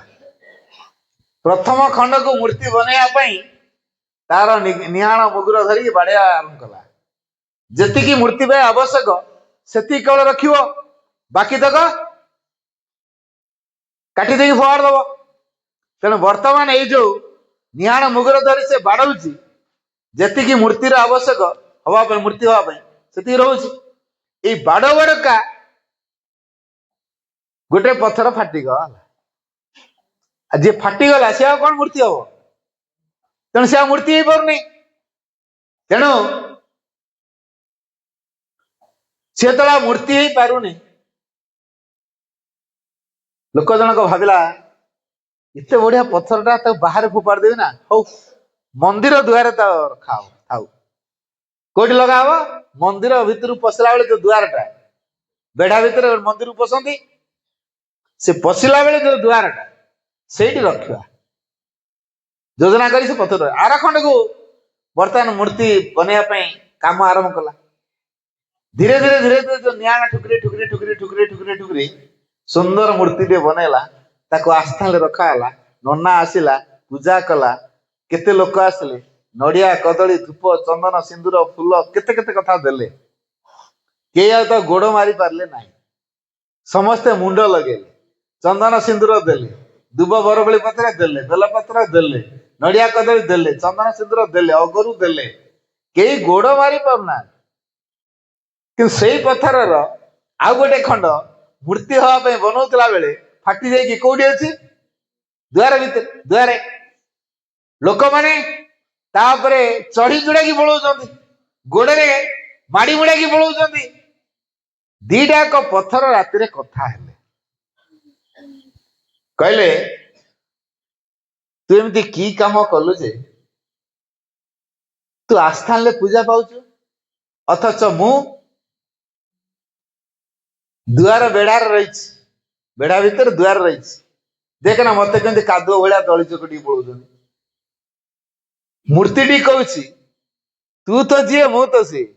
ପ୍ରଥମ ଖଣ୍ଡକୁ ମୂର୍ତ୍ତି ବନେଇବା ପାଇଁ ତାର ନିହାଣ ମୁଗୁର ଧରିକି ବାଡିଆ ଆରମ୍ଭ କଲା। ଯେତିକି ମୂର୍ତ୍ତି ପାଇଁ ଆବଶ୍ୟକ ସେତିକି କେବଳ ରଖିବ, ବାକି ତକ କାଟି ଦେଇକି ଫୋପାଡ଼ି ଦବ। ତେଣୁ ବର୍ତ୍ତମାନ ଏଇ ଯୋଉ ନିହାଣ ମୁଗୁର ଧରି ସେ ବାଡଉଛି, ଯେତିକି ମୂର୍ତ୍ତିର ଆବଶ୍ୟକ ହବା ପାଇଁ, ମୂର୍ତ୍ତି ହବା ପାଇଁ ସେତିକି ରହୁଛି। ଏଇ ବାଡ ବଡକା ଗୋଟେ ପଥର ଫାଟିଗଲା। ଆଉ ଯିଏ ଫାଟିଗଲା ସେ ଆଉ କଣ ମୂର୍ତ୍ତି ହବ? ତେଣୁ ସେ ଆଉ ମୂର୍ତ୍ତି ହେଇପାରୁନି। ତେଣୁ ସେ ଯେତେବେଳେ ମୂର୍ତ୍ତି ହେଇପାରୁନି, ଲୋକ ଜଣକ ଭାବିଲା ଏତେ ବଢିଆ ପଥରଟା ତାକୁ ବାହାରେ ଫୋପାଡ଼ି ଦେବି ନା, ହଉ ମନ୍ଦିର ଦୁଆରେ ତା ରଖାହବ। ଥାଉ। କୋଉଠି ଲଗା ହବ? ମନ୍ଦିର ଭିତରକୁ ପଶିଲା ବେଳେ ଯୋଉ ଦୁଆରଟା, ବେଢା ଭିତରେ ମନ୍ଦିରକୁ ପଶନ୍ତି, ସେ ପଶିଲା ବେଳେ ଯୋଉ ଦୁଆରଟା ସେଇଠି ରଖିବା ଯୋଜନା କରି ସେ ପଥର ଆର ଖଣ୍ଡକୁ ବର୍ତ୍ତମାନ ମୂର୍ତ୍ତି ବନେଇବା ପାଇଁ କାମ ଆରମ୍ଭ କଲା। ଧୀରେ ଧୀରେ ଧୀରେ ଧୀରେ ଯୋଉ ନିଆଁ ଠୁକୁରି ଠୁକୁରି ଠୁକୁରି ଠୁକୁରି ଠୁକୁରି ଠୁକୁରି ସୁନ୍ଦର ମୂର୍ତ୍ତିଟେ ବନେଇଲା। ତାକୁ ଆସ୍ଥାନରେ ରଖାହେଲା। ନନା ଆସିଲା, ପୂଜା କଲା। କେତେ ଲୋକ ଆସିଲେ, ନଡିଆ କଦଳୀ ଧୂପ ଚନ୍ଦନ ସିନ୍ଦୁର ଫୁଲ କେତେ କେତେ କଥା ଦେଲେ। କେହି ଆଉ ତ ଗୋଡ ମାରି ପାରିଲେ ନାହିଁ। ସମସ୍ତେ ମୁଣ୍ଡ ଲଗେଇଲେ, ଚନ୍ଦନ ସିନ୍ଦୁର ଦେଲେ, ଦୁବ ବରବଳି ପତ୍ର ଦେଲେ, ବେଲପତ୍ର ଦେଲେ, ନଡିଆ କଦଳୀ ଦେଲେ, ଚନ୍ଦନ ସିନ୍ଦୁର ଦେଲେ, ଅଗରୁ ଦେଲେ। କେହି ଗୋଡ ମାରି ପାରୁନାହାନ୍ତି। କିନ୍ତୁ ସେଇ ପଥରର ଆଉ ଗୋଟେ ଖଣ୍ଡ ମୂର୍ତ୍ତି ହବା ପାଇଁ ବନଉଥିଲା ବେଳେ ଫାଟି ଯାଇକି କୋଉଠି ଅଛି? ଦୁଆର ଭିତରେ, ଦୁଆରେ। ଲୋକମାନେ ତା ଉପରେ ଚଢି ଚୁଡାକି ପଳଉଛନ୍ତି, ଗୋଡରେ ମାଡି ମୁଡାକି ପଳଉଛନ୍ତି। 2ଟା ଯାକ ପଥର ରାତିରେ କଥା ହେଲେ, କହିଲେ ତୁ ଏମିତି କି କାମ କଲୁ ଯେ ତୁ ଆସ୍ଥାନରେ ପୂଜା ପାଉଛୁ, ଅଥଚ ମୁଁ ଦୁଆର ବେଢାରେ ରହିଛି, ବେଢା ଭିତରେ ଦୁଆର ରହିଛି। ଦେଖ ନା ମତେ କେମିତି କାଦୁଅ ଭଳିଆ ଦଳି ଚକଟିକି ପଳଉଛନ୍ତି। ମୂର୍ତ୍ତିଟି କହୁଛି ତୁ ତ ଯିଏ ମୁଁ ତ ସିଏ।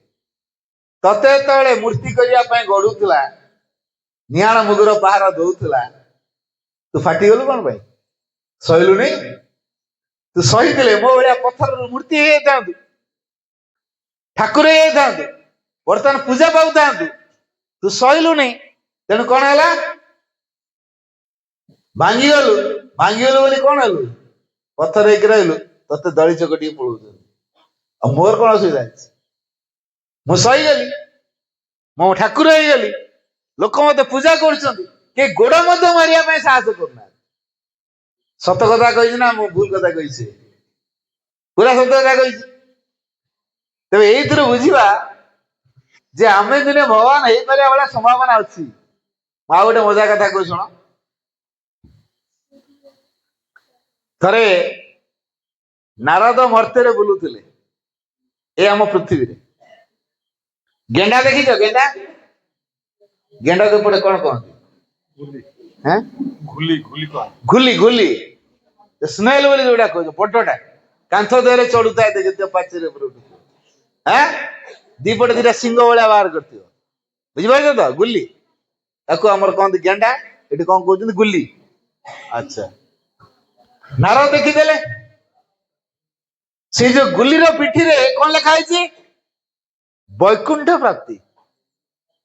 ତତେ ଯେତେବେଳେ ମୂର୍ତ୍ତି କରିବା ପାଇଁ ଗଢୁଥିଲା, ନିଆଣ ମୁଗୁର ପାହାର ଦଉଥିଲା, ତୁ ଫାଟିଗଲୁ କଣ ପାଇଁ? ସହିଲୁନି? ତୁ ସହିଥିଲେ ମୋ ଭଳିଆ ପଥରରୁ ମୂର୍ତ୍ତି ହେଇଯାଇଥାନ୍ତୁ, ଠାକୁର ହେଇଯାଇଥାନ୍ତୁ, ବର୍ତ୍ତମାନ ପୂଜା ପାଉଥାନ୍ତୁ। ତୁ ସହିଲୁନି, ତେଣୁ କଣ ହେଲା? ଭାଙ୍ଗିଗଲୁ। ଭାଙ୍ଗିଗଲୁ ବୋଲି କଣ ହେଲୁ? ପଥର ହେଇକି ରହିଲୁ। ତତେ ଦଳି ଚକଟିକି ପଳଉଛନ୍ତି। ଆଉ ମୋର କଣ ଅସୁବିଧା ଅଛି? ମୁଁ ସହିଗଲି, ମୁଁ ଠାକୁର ହେଇଗଲି, ଲୋକ ମତେ ପୂଜା କରୁଛନ୍ତି, କେହି ଗୋଡ ମଧ୍ୟ ମାରିବା ପାଇଁ ସାହସ କରୁନାହାନ୍ତି। ସତ କଥା କହିଛି ନା ମୁଁ ଭୁଲ କଥା କହିଛି? ପୁରା ସତ କଥା କହିଛି। ତେବେ ଏଇଥିରୁ ବୁଝିବା ଯେ ଆମେ ଦିନେ ଭଗବାନ ହେଇପାରିବା ଭଳିଆ ସମ୍ଭାବନା ଅଛି। ମୁଁ ଆଉ ଗୋଟେ ମଜା କଥା କହୁଛି ଶୁଣ। ଥରେ ନାରଦ ମର୍ତ୍ତ୍ୟରେ ବୁଲୁଥିଲେ ଏ ଆମ ପୃଥିବୀରେ। ଗେଣ୍ଡା ଦେଖିଛ? ଗେଣ୍ଡା, ଗେଣ୍ଡାକୁ ଏପଟେ କଣ କହନ୍ତି? ଘୁଲି। ଘୁଲି ସ୍ନେଲ ବୋଲି ଯୋଉଟା କହୁଛ, ବଡଟା କାନ୍ଥ ଦେହରେ ଚଢୁଥାଏ, ଦେଖିଥିବ ପାଚିରେ ଉପରେ ଉଠୁଥିବ। 2 ପଟେ 2ଟା ସିଂହ ଭଳିଆ ବାହାର କରିଥିବ, ବୁଝିପାରୁଛ ତ? ଗୁଲି। ତାକୁ ଆମର କହନ୍ତି ଗେଣ୍ଡା, ଏଠି କଣ କହୁଛନ୍ତି? ଗୁଲି। ଆଚ୍ଛା, ନାରଦ ଦେଖିଦେଲେ। ସେ ଯୋଉ ଗୁଲିର ପିଠିରେ କଣ ଲେଖା ହେଇଛି? ବୈକୁଣ୍ଠ ପ୍ରାପ୍ତି।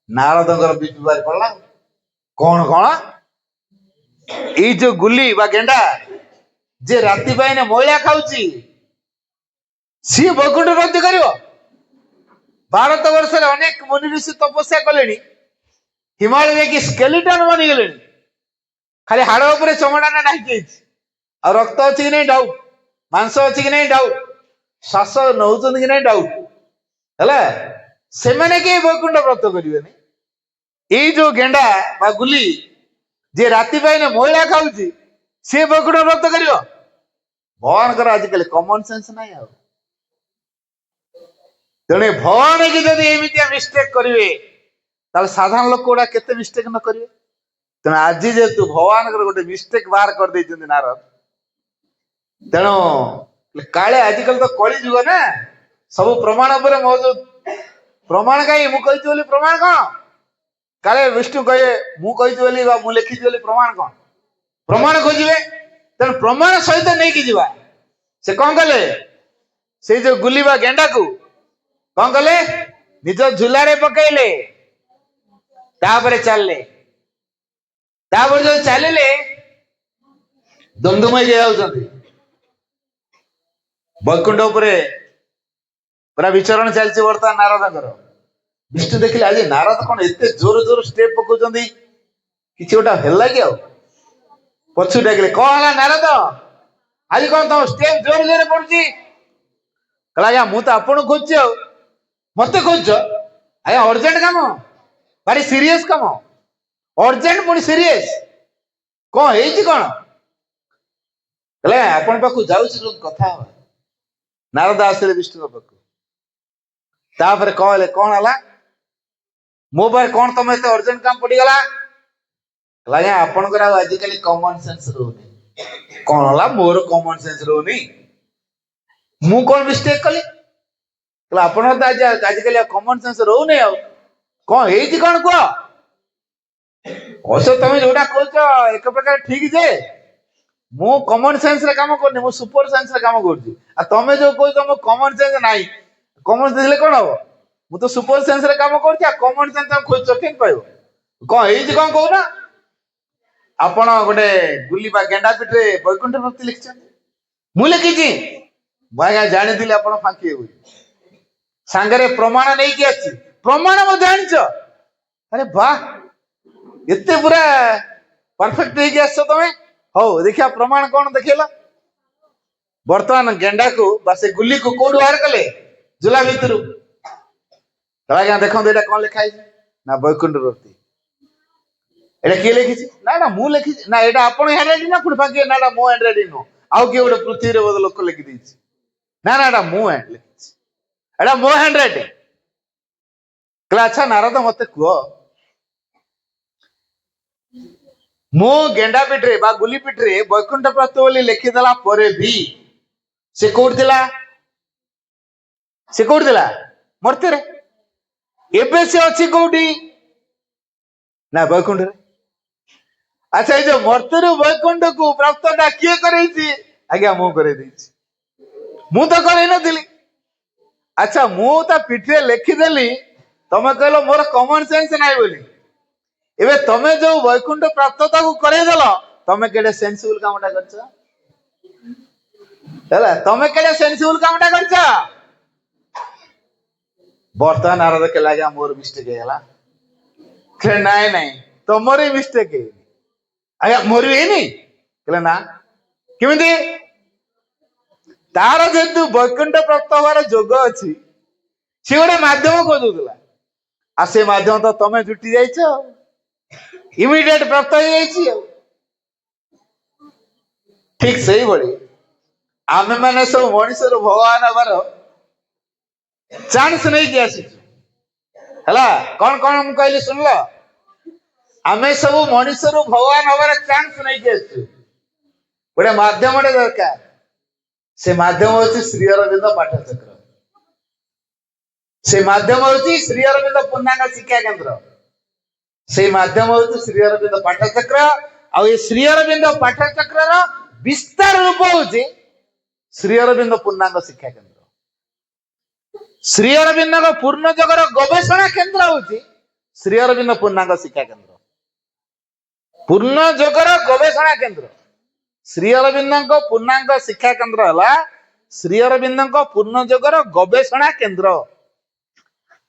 ନାରଦଙ୍କର ବିପି ବାହାରି ପଡିଲା। କଣ କଣ? ଏଇ ଯୋଉ ଗୁଲି ବା ଗେଣ୍ଡା ଯେ ରାତି ପାଇଁ ମଇଳା ଖାଉଛି, ସିଏ ବୈକୁଣ୍ଠ ପ୍ରାପ୍ତି କରିବ? ଭାରତ ବର୍ଷରେ ଅନେକ ମୁନି ଋଷି ତପସ୍ୟା କଲେଣି, ହିମାଳୟ ଯାଇକି ସ୍କେଲିଟନ ବନିଗଲେଣି, ଖାଲି ହାଡ ଉପରେ ଚମଡା ନା ଢାଙ୍କି ହେଇଛି। आ रक्त अच्छी कि नहीं डाउट, मांस अच्छी कि नहीं डाउट, श्वास नौचंदी कि नहीं डाउट है से मैंने के वैकुंठ व्रत करें। ये जो गेंडा बा गुली जे राति पाइने महिला खाऊ सी वैकुंठ व्रत कर भगवान आजिकल कमन सेंस ना तेणु भगवान की जब एमती मिस्टेक करेंगे साधारण लोक गुड़ा के मिस्टेक न करेंगे। तेणु आज जेहेतु भगवान गोटे मिस्टेक बाहर कर दे नारद तेणु काले आजिकल तो कली जुग ना सब प्रमाण पर मौजूद प्रमाण कहीं मुझे प्रमाण कौन काले विष्णु कहे मुझे लिखी प्रमाण कौन प्रमाण खोजे तेणु प्रमाण सहित नहीं कि जीवा से कौन कले से जो गुलिबा गेंडा को कौन कले निज झूलारे पकईले तापर चलले तापर जो चलिले दुमदुम वैकुंठ पूरा विचरण चलती बर्तमान नारद विष्णु देखिले आज नारद कौन एत जोर जोर स्टेप पकाउछन्ती कि गोटा हेला कि पछु डाकिले कौन है नारद आज कौन तुम स्टेप जोर जोर पड़ुची कहला आज्ञा मु तो आपन खोजुची मत खोज आज्ञा अर्जेंट काम भारी सीरियस काम अर्जेंट पुणी सीरियस कौन है कौन कहले आपण पाखु जाऊँ कथा नारद आसिले विष्णु पाखु तापर कहले कौन है मो पाखे कौन तुम एत अर्जेंट काम पड़गला आज्ञा आपणकर आजिकल कमन सेंस रोनी कौन है मोर कमन सेंस रोनी मु कौन मिस्टेक कली आप आजिकल कमन सेंस रोनी कौन है कौन कह अवश्य तुम जोटा कह एक प्रकार ठीक जे मु कमन सेंस रे काम करनी मु सुपर सेंस रे काम करछि आ तमे जो कह तुम कमन सेंस नाही कमन सेंस कौन हम मु तो सुपर सेंस रे काम करछि आ कमन सेंस तुम खोज केन पाइबो कौन है कौन कहू ना आपण गोटे गुलिबा गेंडा पीठे वैकुंठ भक्ति लिखिछन मु लिखिछि मुझे जानी आप फांकी सांगरे प्रमाण नहीं कि आछि प्रमाण मो जानिछ अरे वाह एते पूरा परफेक्ट नहीं कि आछो तमे हो देखिया प्रमाण कौन देखेला वर्तमान गेंडा को बा से गुल्ली को कोड बाहर कले झूला भितर क्या देखो एटा कौन लिखा ना वैकुंठ भक्ति एटा किए लिखी ना ना मु लिखी ना एटा आपण हैंडराइटिंग ना पुणी फांकी ना मो हैंडराइटिंग नो आउ किए गोटे पृथ्वी रे बोध लोक लिखि देछि ना ना एटा मु हैंड लिखि एटा मो हैंडराइटिंग कहला अच्छा नारद मते कह मो गेंडा पीठरे बा गुली पीठरे वैकुंठ प्राप्त बोली लिखिदेला परे भी से कोड दिला मरते रे एबे से अछि कोडी ना वैकुंठ रे अच्छा ये जो मर्तर वैकुंठ को प्राप्तटा किए करे आज्ञा मु करे मु तो करे नथिली अच्छा मु ता पिठरे लिखिदेली तमे कहलो मोर कॉमन सेंस नाही बोली एबे तमे जो वैकुंठ प्राप्तता को करे देलो तमे केडे सेंसिबल कामटा करछ हैला तमे केडे सेंसिबल कामटा करछ वर्तमान नारद के लागे मोर मिस्टेक हैला के नाही नाही तमरे मिस्टेक है आया मोर भी नहीं कहले ना किमिति तार जेतु वैकुंठ प्राप्त होवार जोग अछि से गोटे माध्यम खोजुला आ से माध्यम तो तमे जुटी जाइछ इमिडिएट प्राप्त हो जाइछि ठीक सही बड़ी आमे माने सब मनुष्य भगवान हबार चांस नहीं कि आसी हला कौन कौन हम कहली सुनलो आमे सब मनुष्य भगवान हबार चांस नहीं कि आसी गोटे माध्यम दरकार से माध्यम होची श्री अरविंद पाठचक्र से माध्यम होची श्री अरविंद पूर्णांग शिक्षा केंद्र से माध्यम होची श्री अरविंद पाठचक्र आ ये श्री अरविंद पाठचक्र रो विस्तार रूप होची श्री अरविंद पूर्णांग शिक्षा केंद्र श्री अरविंद को पूर्ण जगर गवेषणा केंद्र होची श्री अरविंद पूर्णांग शिक्षा केंद्र पूर्ण जगर गवेषणा केंद्र श्री अरविंद को पूर्णांग शिक्षा केंद्र हला श्री अरविंद को पूर्ण जगर गवेषणा केंद्र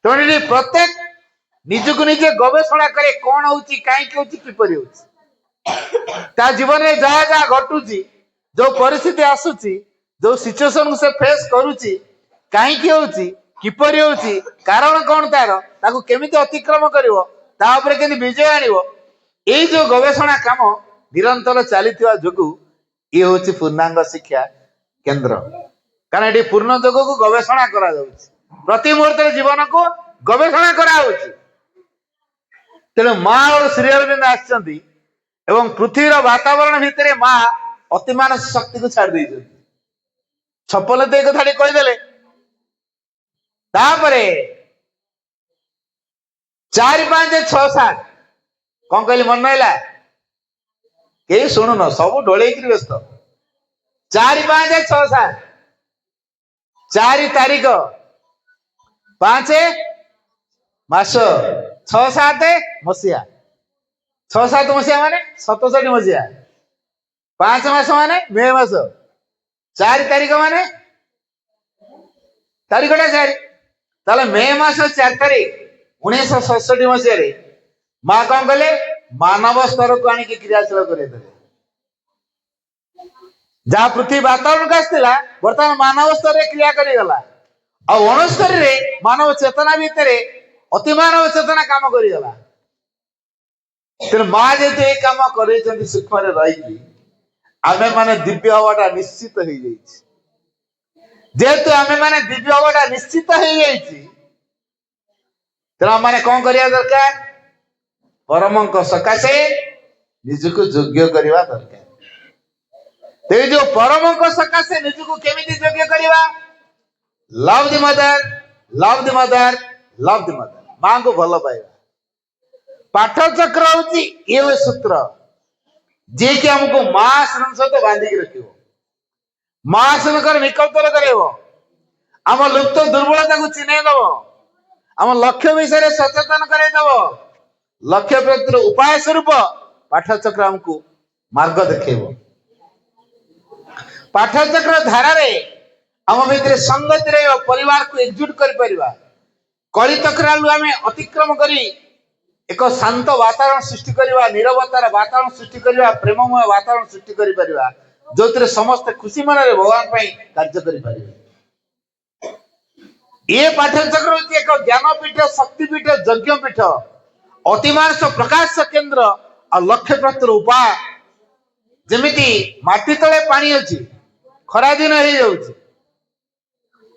तेणु प्रत्येक निजको निजे गवेषणा करे कौन होची काई होची किपरि होची ता जीवन में जहा जहा घटुची जो परिस्थिति आसुची जो सिचुएशन को से फेस करूची काहींकी होची किपरि होची कारण कौन तार ताकू केमिति अतिक्रम करिवो ता ऊपर केमिति विजय आनिवो एई जो गवेषणा काम निरंतर चलीथिवा जोगु ये होची पूर्णांग शिक्षा केंद्र कारण एटी पूर्ण जोग को गवेषणा करा जाउची प्रति मुहूर्त जीवन को गवेषणा करा होची तेणु माँ और श्री अरविंद आछंती एवं पृथ्वीर वातावरण भितर माँ अतिमान शक्ति को छाड़ दी छपल तो एक कथाटी कहीदेले तापरे 4 5 6 7 कौन कहली मन नाइला कहीं शुणु न सब ढोल व्यस्त 4 5 6 7 4 तारीख 5 मास 6 7 मसीहा 6 7 मसीहा माने 67 मसीहा 5 मास माने मे मास 4 तारीख माने तारीखटा 4 ताले मे मास 4 तारीख 1967 मसीह रे माँ कौन कले मानव स्तर को आनी क्रियाशील कर जहाँ पृथ्वी वातावरण का आसला बर्तमान मानव स्तर रे क्रिया करीगला और अणुस्तर रे मानव चेतना भितर अति मानव चेतना काम करीगला तेणु माँ जेहेतु ये काम कर सूक्ष्म रही आमे माने दिव्य हवाटा निश्चित हो जेहेतु आमे माने दिव्य हवाटा निश्चित हो तेणु आम कौन करिया दरकार परम सकाशे निजको योग्य करवा दरकार ते जो परम सकाशे निजको केमिति योग्य करवा love the mother love the mother love the mother मां को भल पाइबा पाठ चक्र होची ये सूत्र जे कि हमको मां श्रम सहित बांधिक रखिबो मां श्रमकर विकल्प करेबो आम लुप्त दुर्बलता को चिन्ह दबो आम लक्ष्य विषय सचेतन करे दबो लक्ष्य प्राप्तिर उपाय स्वरूप पाठचक्र हमको मार्ग देखेबो पाठचक्र धारा रे आम भितर संगति रे परिवार को एकजुट कर परिबा कली तक्रालु आमे अतिक्रम करी एक शांत वातावरण सृष्टि करवा निरवतार वातावरण सृष्टि करवा प्रेममय वातावरण सृष्टि करि परिबा जोतरे समस्त खुशी मन रे भगवान पई कार्य करि परिबे ये पाठचक्र होती एक ज्ञानपीठ शक्तिपीठ यज्ञपीठ अतिमानस प्रकाश केंद्र और लक्ष्य प्राप्तिर उपाय जमिति माटी तले पानी अछि खरा दिन हो जाउछि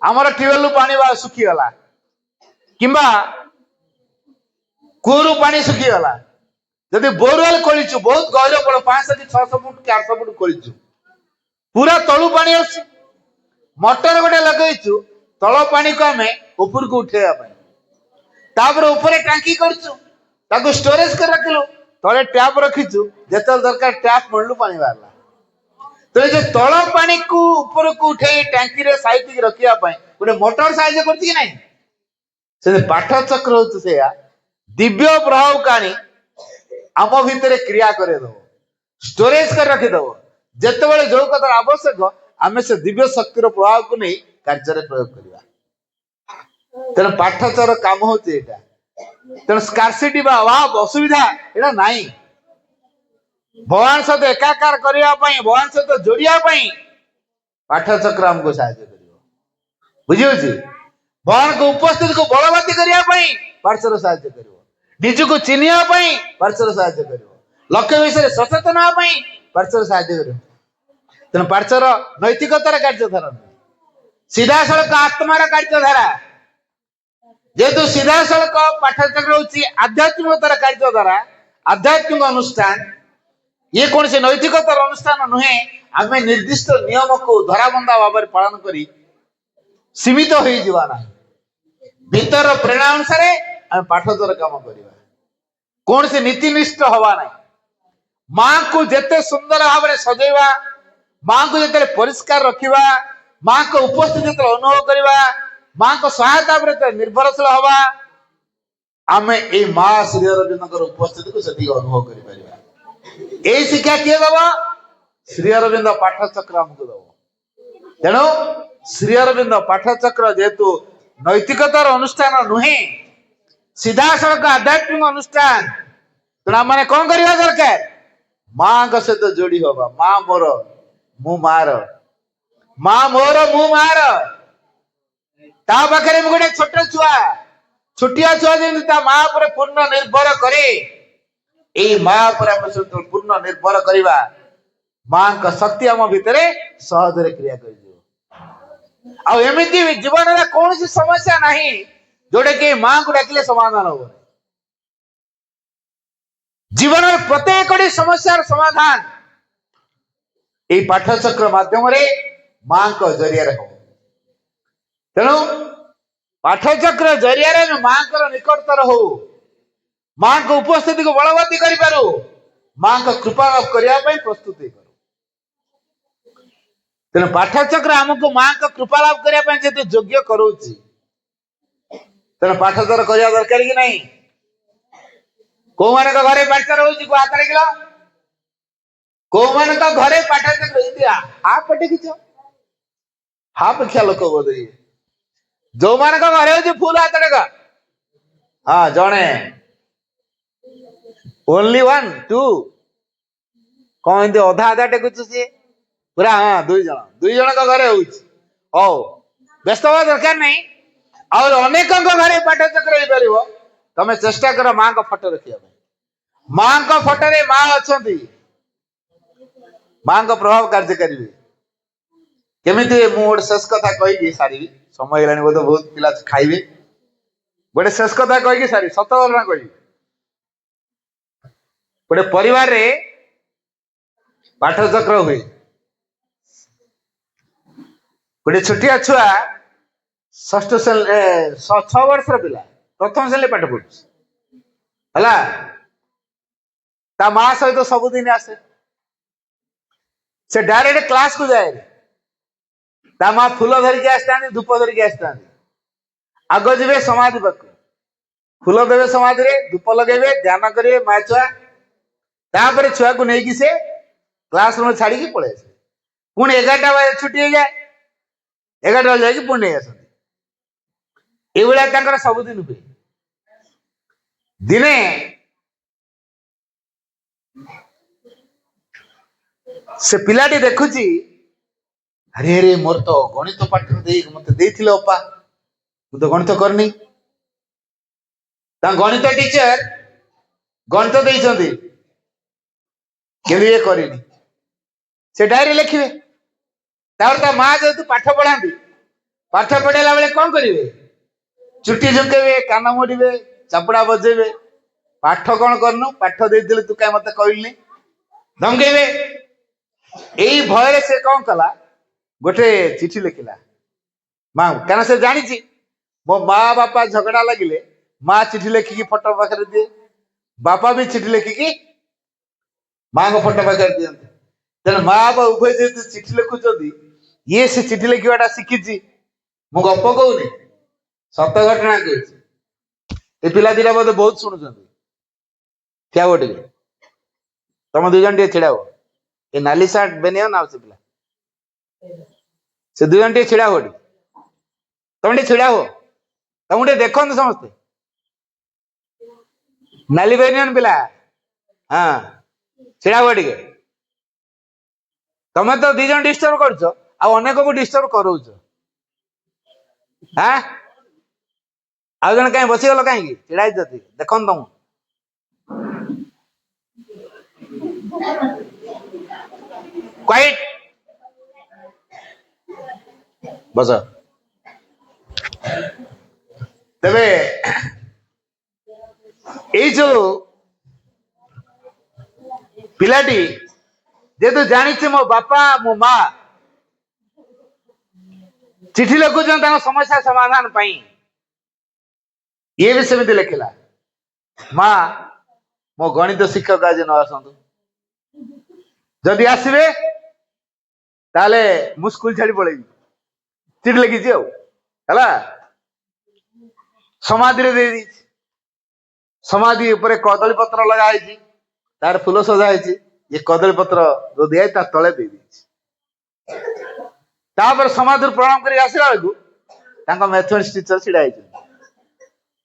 हमर ट्यूबवेल पानी बा सुखी गला किंबा कुरु पानी सुखी गला जदि बोरवेल खोलिछु बहुत गहरा पड़ 500 600 फुट 400 फुट खोलिछु पूरा तळु पानी अछि मोटर गोटे लगैछु तळ पानी को आमे ऊपर को उठेया पाए तापर ऊपर टांकी करछु ताको स्टोरेज कर रखलु तळे टैप रखिछु जेतल दरकार टैप मळलु पानी बारला तो जे तळ पानी को ऊपर को उठे टांकी रे साइड के रखिया पाए गोटे मोटर साहाय्य करछि कि नहीं से पाठ चक्र होछ सेया दिव्य प्रभाव कानी आम भितर क्रिया करे दो स्टोरेज कर रखि दो जेतेबेले जो कथा आवश्यक आमे से दिव्य शक्तिर प्रभाव को नहीं कार्य प्रयोग करवा तेणु पाठचर काम होचे एटा तेणु स्कार्सिटी बा अभाव असुविधा एटा नाही भगवान सहित एकाकार करिया पई भगवान सहित जोड़िया पई पाठचक्र हमको सहायता करिवो बुझियो छी भगवान को उपस्थिति को बलवती करिया पई पाठचर सहायता करिवो निज को चिनिया पई पाठचर सहायता करिवो लक्ष्य विषय सचेतन होआ पई पाठचर सहायता करिवो तेणु पाठचर नैतिकतार कार्यधारा सीधा सड़क आत्मार कार्यधारा जेहेतु सीधा सड़क पाठचक्र होची आध्यात्मिकतार कार्यधारा आध्यात्मिक अनुष्ठान ये कौन से नैतिकतार अनुष्ठान नुहे आम निर्दिष्ट नियम को धराबंधा भाव पालन करी सीमित हो जाना भीतर प्रेरणा अनुसार आम पाठचर काम करवा कौन से नीतिनिष्ठ हवा ना माँ को जेते सुंदर भाव में सजेवा माँ को जेते परिष्कार रखिवा माँ को उपस्थिति अनुभव करवा माँ को सहायता पर निर्भरशील हवा आम ए माँ श्री अरविंद उपस्थिति को से अनुभव कर शिक्षा किए दब श्री अरविंद पाठचक्र आमको दब तेणु श्री अरविंद पाठचक्र जेहेतु नैतिकतार अनुष्ठान नुहे सीधा सड़क आध्यात्मिक अनुष्ठान तेणु आम कौन करवा दरकार माँ सहित जोड़ी हवा माँ मोर मु मार माँ मोर मु मार ता पाखे गोटे छोट छुआ छोटिया छुआ जमी ता माँ पर पूर्ण निर्भर करे यही माँ पर पूर्ण निर्भर करवा माँ का शक्ति आम भितर सहजरे क्रिया कर एमती जीवन में कौन सी समस्या नहीं जोड़े कि माँ को डाकिले समाधान हो जीवन में प्रत्येक समस्यार समाधान ये पाठचक्र माध्यम माँ को जरिया हो तेणु पाठचक्र जरिया माँ को निकटतर हो माँ को उपस्थिति को बलवती करू माँ को कृपा लाभ करने प्रस्तुत करू तेणु पाठचक्र आमको माँ को कृपा लाभ करने योग्य करोची तेणु पाठचक्र करने दरकार कि नहीं कौ मान घरे पाठचक्र हो हाथ देखिल कौ मान घरे पाठचक्र हा पटे किच हा पेक्षा लोक बोध जो मान घरे हो फुल हाथ टेक हाँ जड़े ओनली वन टू कौन एमती अधा अधा टेकुच सी पूरा हाँ दुई जन घरे हो व्यस्त हवा दरकार नहीं और अनेक घरे पाठचक्र हो तमें चेष्टा कर माँ का फोटो रखिया माँ का फोटो रे माँ अच्छा माँ का प्रभाव कार्य करेंगे केमिति मुझे शेष कथा कही सारी समय है बोध बहुत पिला खाइबे गोटे शेष कथा कही सारी सत घटना कही गोटे परिवार रे पाठचक्र हुए गोटे छोटिया छुआ षष्ठ श्रेणी 6 वर्ष पिला प्रथम श्रेणी पाठ पढ़ु है ता माँ सहित सबुदिन आसे से डायरेक्ट क्लास को जाए ता माँ फूल धरिकी आसता धूप धरिकी आसता आग जी समाधि पाक फूल देवे समाधि रे धूप लगे ध्यान करेंगे माँ छुआ तापर छुआ को लेकिन से क्लास रूम छाड़ी पलि आसे पुणी 11टा बजे छुट्टी हो जाए 11टा बजे जाकि पुणी नहीं आसती ये सबुदिन हुए दिने से पिलाटी देखुची अरे अरे मोर तो गणित पाठ मत देथिले अपा मु तो गणित करनी गणित टीचर गणित देइछंती केबे ये करिनी से डायरी लिखिबे तार ता मां जेतु पाठ पढ़ांती पाठ पढ़ेला बेले कोन करिवे चुटी झुकेबे कान मोड़िबे चापड़ा बजेबे पाठ कौन करनु पाठ देइदिले तू काय मते कहलिनी धमकेबे एई भयरे से कौन कला गोटे चिठी लिखिला माँ क्या से जानी मो माँ बापा झगड़ा लगिले माँ चिठी लिखिकी फोटो पाखे दिए बापा भी चिठी लिखिकी माँ को फोटो पाखे दिखते तेना माँ बापा उभय जेहतु चिठी लिखुं ये से चिठी लिखा शिखी मु गप कहूनी सत घटना कहूँ पिला दिटा बोधे बहुत शुणुं क्या टे तुम 2 जन छिड़ा हो ये नाली सार्ट बेनिया ना से पिला से 2 जन छिड़ा हो तुम छिड़ा हो तुम देखो समस्ते नाली बेनियन पिला हाँ छिड़ा हो टे तुम तो 2 जन डिस्टर्ब कर अनेक को डिस्टर्ब करो हाँ आउ जन कहीं बसीगल कहीं छिड़ा देख तुम क्वाइट बस तेरे ये जो पिलाटी जेतु जानी मो बापा मो माँ चिठी लिखुन समस्या समाधान पाई ये भी सेमती लिखिला माँ मो गणित शिक्षक आज न आसतु जदि आसबे ताले मु स्कूल छाड़ी पलैबी चिठी लिखी है समाधि रे दे समाधि ऊपर कदली पत्र लगा तार फूल सजा ये कदली पत्र जो दिया तले दे तापर समाधि प्रणाम कर आसला बेलू मैथमेटिक्स टीचर छिड़ा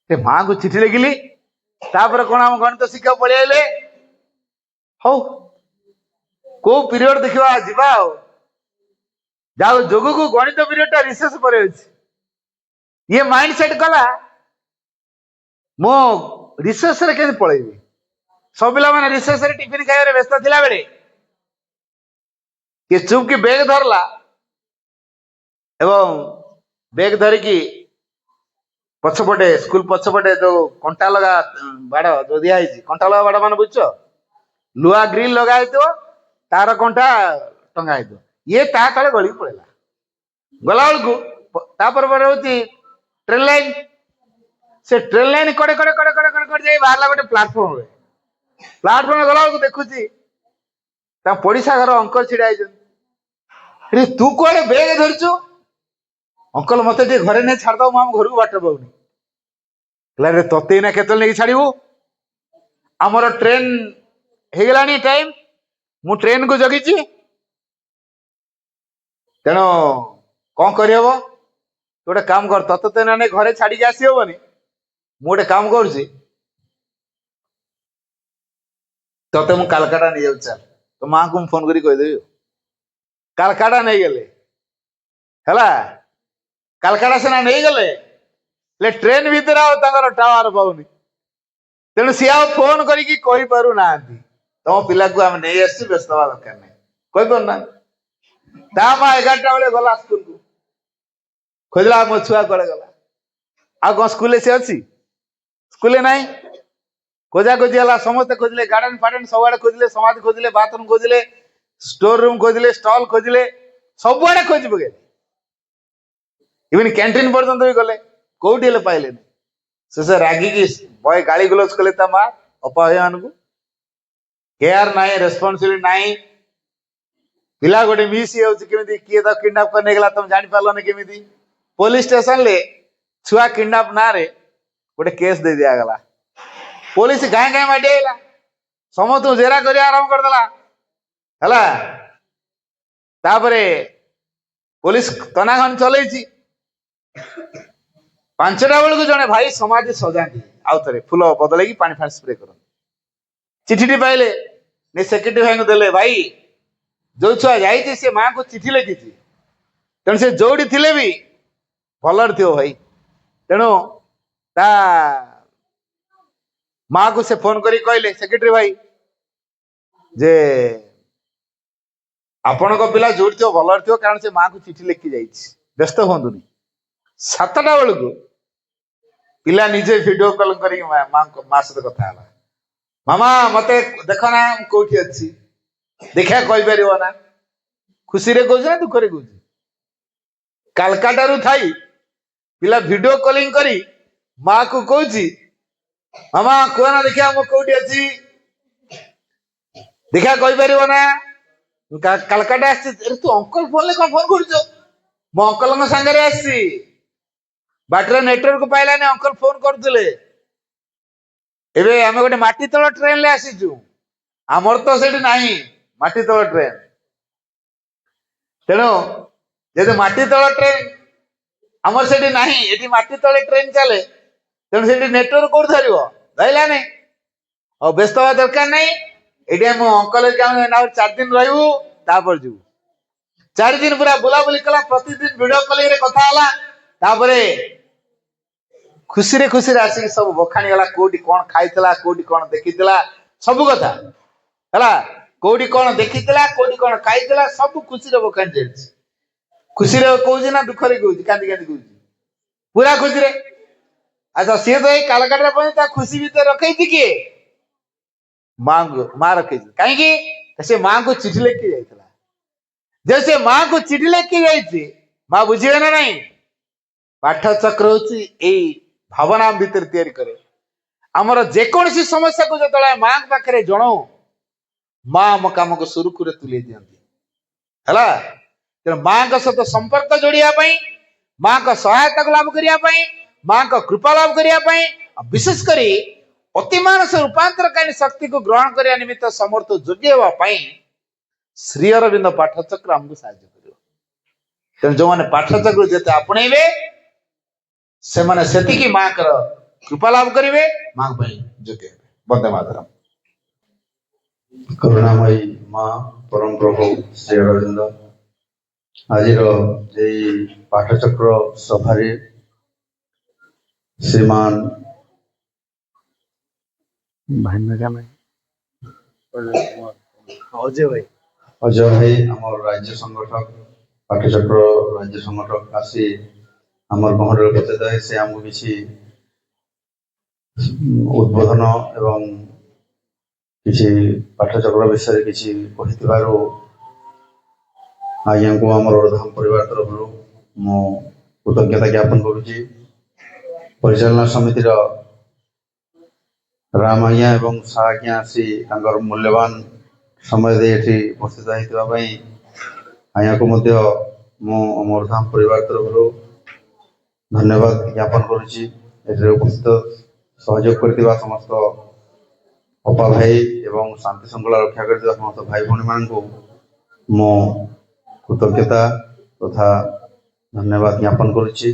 माँ को चिठी लिखिली तापर कौन आम गणित शिक्षा पढ़ी हौ को पीरियड देखा जीवा ଯାଉ ଯୋଗକୁ ଗଣିତ ପିରିୟଡଟା ରିସେସ ପରେ ଅଛି। ଇଏ ମାଇଣ୍ଡ ସେଟ୍ କଲା ମୁଁ ରିସେସରେ କେମିତି ପଳେଇବି। ସବୁ ପିଲାମାନେ ରିସେସରେ ଟିଫିନ ଖାଇବାରେ ବ୍ୟସ୍ତ ଥିଲା ବେଳେ କିଏ ଚୁପ୍ କି ବେଗ ଧରିଲା ଏବଂ ବେଗ ଧରିକି ପଛପଟେ ସ୍କୁଲ ପଛପଟେ ଯୋଉ କଣ୍ଟା ଲଗା ବାଡ ଯୋଉ ଦିଆ ହେଇଛି, କଣ୍ଟା ଲଗା ବାଡ ମାନେ ବୁଝୁଛ, ଲୁହା ଗ୍ରିଲ ଲଗା ହେଇଥିବ, ତାର କଣ୍ଟା ଟଙ୍ଗା ହେଇଥିବ, ଇଏ ତା ତଳେ ଗଳିକି ପଳେଇଲା। ଗଲା ବେଳକୁ ତାପରେ ପରେ ହଉଛି ଟ୍ରେନ ଲାଇନ। ସେ ଟ୍ରେନ ଲାଇନ କଡେ କଡେ କଡେ କଡେ କଡେ କଡେ ଯାଇ ବାହାରିଲା ଗୋଟେ ପ୍ଲାଟଫର୍ମରେ। ପ୍ଲାଟଫର୍ମ ଗଲା ବେଳକୁ ଦେଖୁଛି ତା ପଡିଶା ଘର ଅଙ୍କଲ ଛିଡା ହେଇଛନ୍ତି। ତୁ କୁଆଡେ ବେଗ ଧରିଛୁ? ଅଙ୍କଲ ମତେ ଟିକେ ଘରେ ନେଇ ଛାଡିଦବ, ମୁଁ ଆମ ଘରକୁ ବାଟ ପାଉନି। କହିଲା ତତେ ଏଇନା କେତେବେଳେ ନେଇକି ଛାଡିବୁ? ଆମର ଟ୍ରେନ ହେଇଗଲାଣି ଟାଇମ, ମୁଁ ଟ୍ରେନକୁ ଜଗିଛି, ତେଣୁ କଣ କରିହବ? ତୁ ଗୋଟେ କାମ କର, ତତେ ତ ଏଇନା ଘରେ ଛାଡିକି ଆସି ହବନି, ମୁଁ ଗୋଟେ କାମ କରୁଛି, ତତେ ମୁଁ କାଲକାଟା ନେଇଯାଉଛି, ଚାଲ। ତ ମାଙ୍କୁ ମୁଁ ଫୋନ କରି କହିଦେବି। କାଲକାଟା ନେଇଗଲେ ହେଲା। କାଲକାଟା ସିନା ନେଇଗଲେ, ହେଲେ ଟ୍ରେନ ଭିତରେ ଆଉ ତାଙ୍କର ଟାୱାର ପାଉନି। ତେଣୁ ସିଏ ଆଉ ଫୋନ କରିକି କହିପାରୁନାହାନ୍ତି ତମ ପିଲାକୁ ଆମେ ନେଇ ଆସିଛୁ, ବ୍ୟସ୍ତ ହବା ଦରକାର ନାହିଁ, କହିପାରୁନାହାନ୍ତି। ତା ମା 11ଟା ବେଳେ ଗଲା ସ୍କୁଲକୁ, ଖୋଜିଲା ମୋ ଛୁଆ କୁଆଡେ ଗଲା। ଆଉ କଣ ସ୍କୁଲରେ ସେ ଅଛି? ସ୍କୁଲରେ ନାହିଁ। ଖୋଜା ଖୋଜି ହେଲା, ସମସ୍ତେ ଖୋଜିଲେ, ଗାର୍ଡେନ ଫାର୍ଡେନ ସବୁଆଡେ ଖୋଜିଲେ, ସମାଧି ଖୋଜିଲେ, ବାଥରୁମ ଖୋଜିଲେ, ଷ୍ଟୋର ରୁମ ଖୋଜିଲେ, ଷ୍ଟଲ ଖୋଜିଲେ, ସବୁଆଡେ ଖୋଜି ପକେଇଲେ। ଇଭେନ କ୍ୟାଣ୍ଟିନ ପର୍ଯ୍ୟନ୍ତ ବି ଗଲେ, କୋଉଠି ହେଲେ ପାଇଲେନି। ସେ ରାଗିକି ବୟ ଗାଳି ଗୁଲଜ କଲେ ତା ମା ଅପା ମାନଙ୍କୁ। କେୟାର ନାହିଁ, ରେସ୍ପନ୍ସିବିଲିଟି ନାହିଁ। ପିଲା ଗୋଟେ ମିସ୍ ହେଇଯାଉଛି କେମିତି, କିଏ ତ କିଡନାପ କରି ନେଇଗଲା ତମେ ଜାଣିପାରିଲନି କେମିତି। ପୋଲିସ ଷ୍ଟେସନରେ ଛୁଆ କିଡନାପ ନାଁରେ ଗୋଟେ କେସ୍ ଦେଇ ଦିଆଗଲା। ପୋଲିସ ଗାଁ ଗାଁ ମାଡି ଆଇଲା, ସମସ୍ତଙ୍କୁ ଜେରା କରିବା ଆରମ୍ଭ କରିଦେଲା ହେଲା। ତାପରେ ପୋଲିସ ତନାଘନ ଚଲେଇଛି। 5ଟା ବେଳକୁ ଜଣେ ଭାଇ ସମାଧି ସଜାନ୍ତି, ଆଉ ଥରେ ଫୁଲ ବଦଳେଇକି ପାଣି ଫାଣି ସ୍ପ୍ରେ କରନ୍ତି। ଚିଠିଟି ପାଇଲେ, ସେକ୍ରେଟାରୀ ଭାଇଙ୍କୁ ଦେଲେ, ଭାଇ ଯୋଉ ଛୁଆ ଯାଇଛି ସେ ମାଙ୍କୁ ଚିଠି ଲେଖିଛି, ତେଣୁ ସେ ଯୋଉଠି ଥିଲେ ବି ଭଲରେ ଥିବ ଭାଇ। ତେଣୁ ତା ମାକୁ ସେ ଫୋନ କରି କହିଲେ, ସେକ୍ରେଟାରୀ ଭାଇ ଯେ ଆପଣଙ୍କ ପିଲା ଯୋଉଠି ଥିବ ଭଲରେ ଥିବ, କାରଣ ସେ ମାକୁ ଚିଠି ଲେଖି ଯାଇଛି, ବ୍ୟସ୍ତ ହୁଅନ୍ତୁନି। 7ଟା ବେଳକୁ ପିଲା ନିଜେ ଭିଡିଓ କଲ କରିକି ମା ସହିତ କଥା ହେଲା। ମାମା ମତେ ଦେଖ ନା ମୁଁ କୋଉଠି ଅଛି, ଦେଖିବା କହିପାରିବ ନା? ଖୁସିରେ କହୁଛି ନା ଦୁଃଖରେ କହୁଛି? କାଲକାଟାରୁ ଥାଇ ପିଲା ଭିଡିଓ କଲିଂ କରି ମା କୁ କହୁଛି, ମାମା କୁହ ନା ଦେଖିବା ମୁଁ କୋଉଠି ଅଛି, ଦେଖିବା କହିପାରିବ ନା? କାଲକାଟା ଆସିଛି। ତୁ ଅଙ୍କଲ ଫୋନରେ କଣ ଫୋନ କରୁଛୁ? ମୋ ଅଙ୍କଲଙ୍କ ସାଙ୍ଗରେ ଆସିଛି, ବାଟରେ ନେଟୱାର୍କ ପାଇଲାନି, ଅଙ୍କଲ ଫୋନ କରୁଥିଲେ। ଏବେ ଆମେ ଗୋଟେ ମାଟି ତଳ ଟ୍ରେନରେ ଆସିଛୁ, ଆମର ତ ସେଠି ନାହିଁ ମାଟି ତଳ ଟ୍ରେନ। ତେଣୁ ଯେହେତୁ ମାଟି ତଳ ଟ୍ରେନ ଆମର ସେଠି ନାହିଁ, ଏଠି ମାଟି ତଳେ ଟ୍ରେନ ଚାଲେ, ତେଣୁ ସେଠି ନେଟୱାର୍କ କୋଉଠି ଧରିବ? ଧରିଲାନି। ଆଉ ବ୍ୟସ୍ତ ହବା ଦରକାର ନାହିଁ, ଏଠି ଆମ ଅଙ୍କଲ 4 ଦିନ ରହିବୁ, ତାପରେ ଯିବୁ। 4 ଦିନ ପୁରା ବୁଲାବୁଲି କଲା, ପ୍ରତିଦିନ ଭିଡିଓ କଲିଂ ରେ କଥା ହେଲା। ତାପରେ ଖୁସିରେ ଖୁସିରେ ଆସିକି ସବୁ ବଖାଣି ଗଲା, କୋଉଠି କଣ ଖାଇଥିଲା, କୋଉଠି କଣ ଦେଖିଥିଲା, ସବୁ କଥା ହେଲା। କୋଉଠି କଣ ଦେଖିଥିଲା, କୋଉଠି କଣ ଖାଇଥିଲା, ସବୁ ଖୁସିରେ ବଖାଣି ଚାଲିଛି। ଖୁସିରେ କହୁଛି ନା ଦୁଃଖରେ କହୁଛି? କାନ୍ଦି କାନ୍ଦି କହୁଛି, ପୁରା ଖୁସିରେ। ଆଚ୍ଛା, ସିଏ ତ ଏଇ କାଲକାଟା ପାଇଁ ତା ଖୁସି ଭିତରେ ରଖେଇଛି କିଏ? ମା ରଖେଇଛି। କାହିଁକି? ସେ ମାଙ୍କୁ ଚିଠି ଲେଖି ଯାଇଥିଲା। ଯେ ସେ ମାଙ୍କୁ ଚିଠି ଲେଖି ଯାଇଛି, ମା ବୁଝିବେ ନା ନାହିଁ? ପାଠ ଚକ୍ର ହଉଛି ଏଇ ଭାବନା ଭିତରେ ତିଆରି କରେ। ଆମର ଯେକୌଣସି ସମସ୍ୟାକୁ ଯେତେବେଳେ ମାଙ୍କ ପାଖରେ ଜଣାଉ, ମା ଆମ କାମକୁ ସୁରୁଖୁରୁରେ ତୁଲେଇ ଦିଅନ୍ତି ହେଲା। ତେଣୁ ମାଙ୍କ ସହିତ ସମ୍ପର୍କ ଯୋଡିବା ପାଇଁ, ମାଙ୍କ ସହାୟତାକୁ ଲାଭ କରିବା ପାଇଁ, ମାଙ୍କ କୃପା ଲାଭ କରିବା ପାଇଁ, ବିଶେଷ କରି ଅତିମାନସ ରୂପାନ୍ତରକାରୀ ଶକ୍ତିକୁ ଗ୍ରହଣ କରିବା ନିମିତ୍ତ ସମର୍ଥ ଯୋଗ୍ୟ ହେବା ପାଇଁ ଶ୍ରୀ ଅରବିନ୍ଦ ପାଠଚକ୍ର ଆମକୁ ସାହାଯ୍ୟ କରିବ। ତେଣୁ ଯୋଉମାନେ ପାଠଚକ୍ର ଯେତେ ଆପଣେଇବେ, ସେମାନେ ସେତିକି ମାଙ୍କର କୃପା ଲାଭ କରିବେ, ମାଙ୍କ ପାଇଁ ଯୋଗ୍ୟ ହେବେ। ବନ୍ଦେ ମାତରମ୍। କରୁଣାମୟୀ ମା ପରମ ପ୍ରଭୁ ଶ୍ରୀ ଅରବିନ୍ଦ ଆଜିର ଏଇ ପାଠଚକ୍ର ସଭାରେ ଶ୍ରୀମାନ ଅଜୟ ଭାଇ ଆମର ରାଜ୍ୟ ସଂଗଠକ ପାଠଚକ୍ର ରାଜ୍ୟ ସଂଗଠକ ଆସି ଆମର ଗହଣରେ ଉପସ୍ଥିତ ହୋଇ ସେ ଆମକୁ କିଛି ଉଦ୍ବୋଧନ ଏବଂ କିଛି ପାଠଚକ୍ର ବିଷୟରେ କିଛି କହିଥିବାରୁ ଆଜ୍ଞାଙ୍କୁ ଆମର ଓଡଧାମ ପରିବାର ତରଫରୁ ମୁଁ କୃତଜ୍ଞତା ଜ୍ଞାପନ କରୁଛି। ପରିଚାଳନା ସମିତିର ରାମ ଆଜ୍ଞା ଏବଂ ଶାହ ଆଜ୍ଞା ଆସି ତାଙ୍କର ମୂଲ୍ୟବାନ ସମୟ ଦେଇ ଏଠି ଉପସ୍ଥିତ ହେଇଥିବା ପାଇଁ ଆଜ୍ଞାକୁ ମଧ୍ୟ ମୁଁ ଓଡଧାମ ପରିବାର ତରଫରୁ ଧନ୍ୟବାଦ ଜ୍ଞାପନ କରୁଛି। ଏଥିରେ ଉପସ୍ଥିତ ସହଯୋଗ କରିଥିବା ସମସ୍ତ ଅପା ଭାଇ ଏବଂ ଶାନ୍ତି ଶୃଙ୍ଖଳା ରକ୍ଷା କରିଥିବା ସମସ୍ତ ଭାଇ ଭଉଣୀମାନଙ୍କୁ ମୁଁ କୃତଜ୍ଞତା ତଥା ଧନ୍ୟବାଦ ଜ୍ଞାପନ କରୁଛି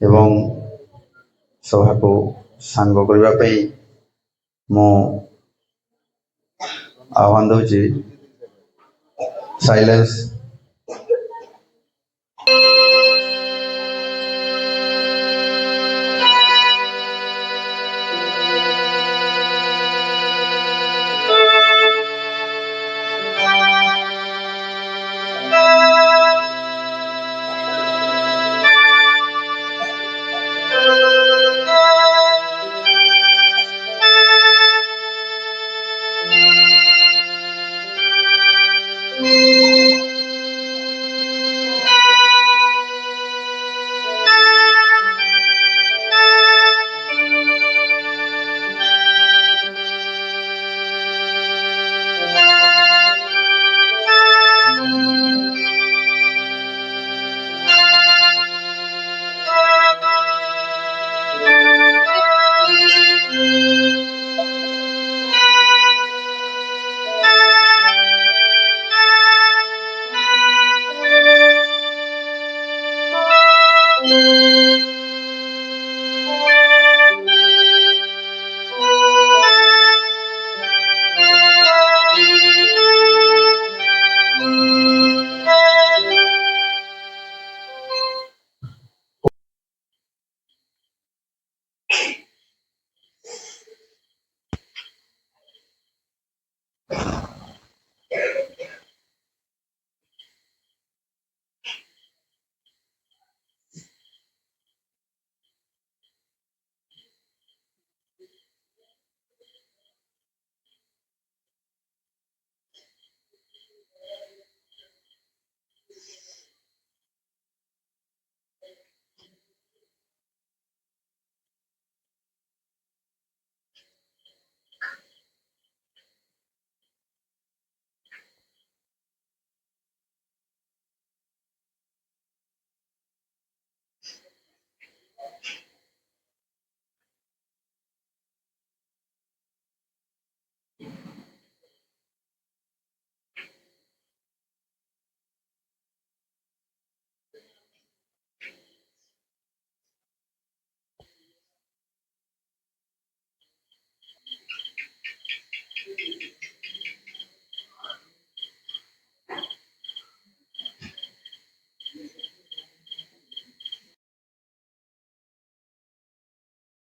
ଏବଂ ସଭାକୁ ସାଙ୍ଗ କରିବା ପାଇଁ ମୁଁ ଆହ୍ୱାନ ଦଉଛି। ସାଇଲେନ୍ସ।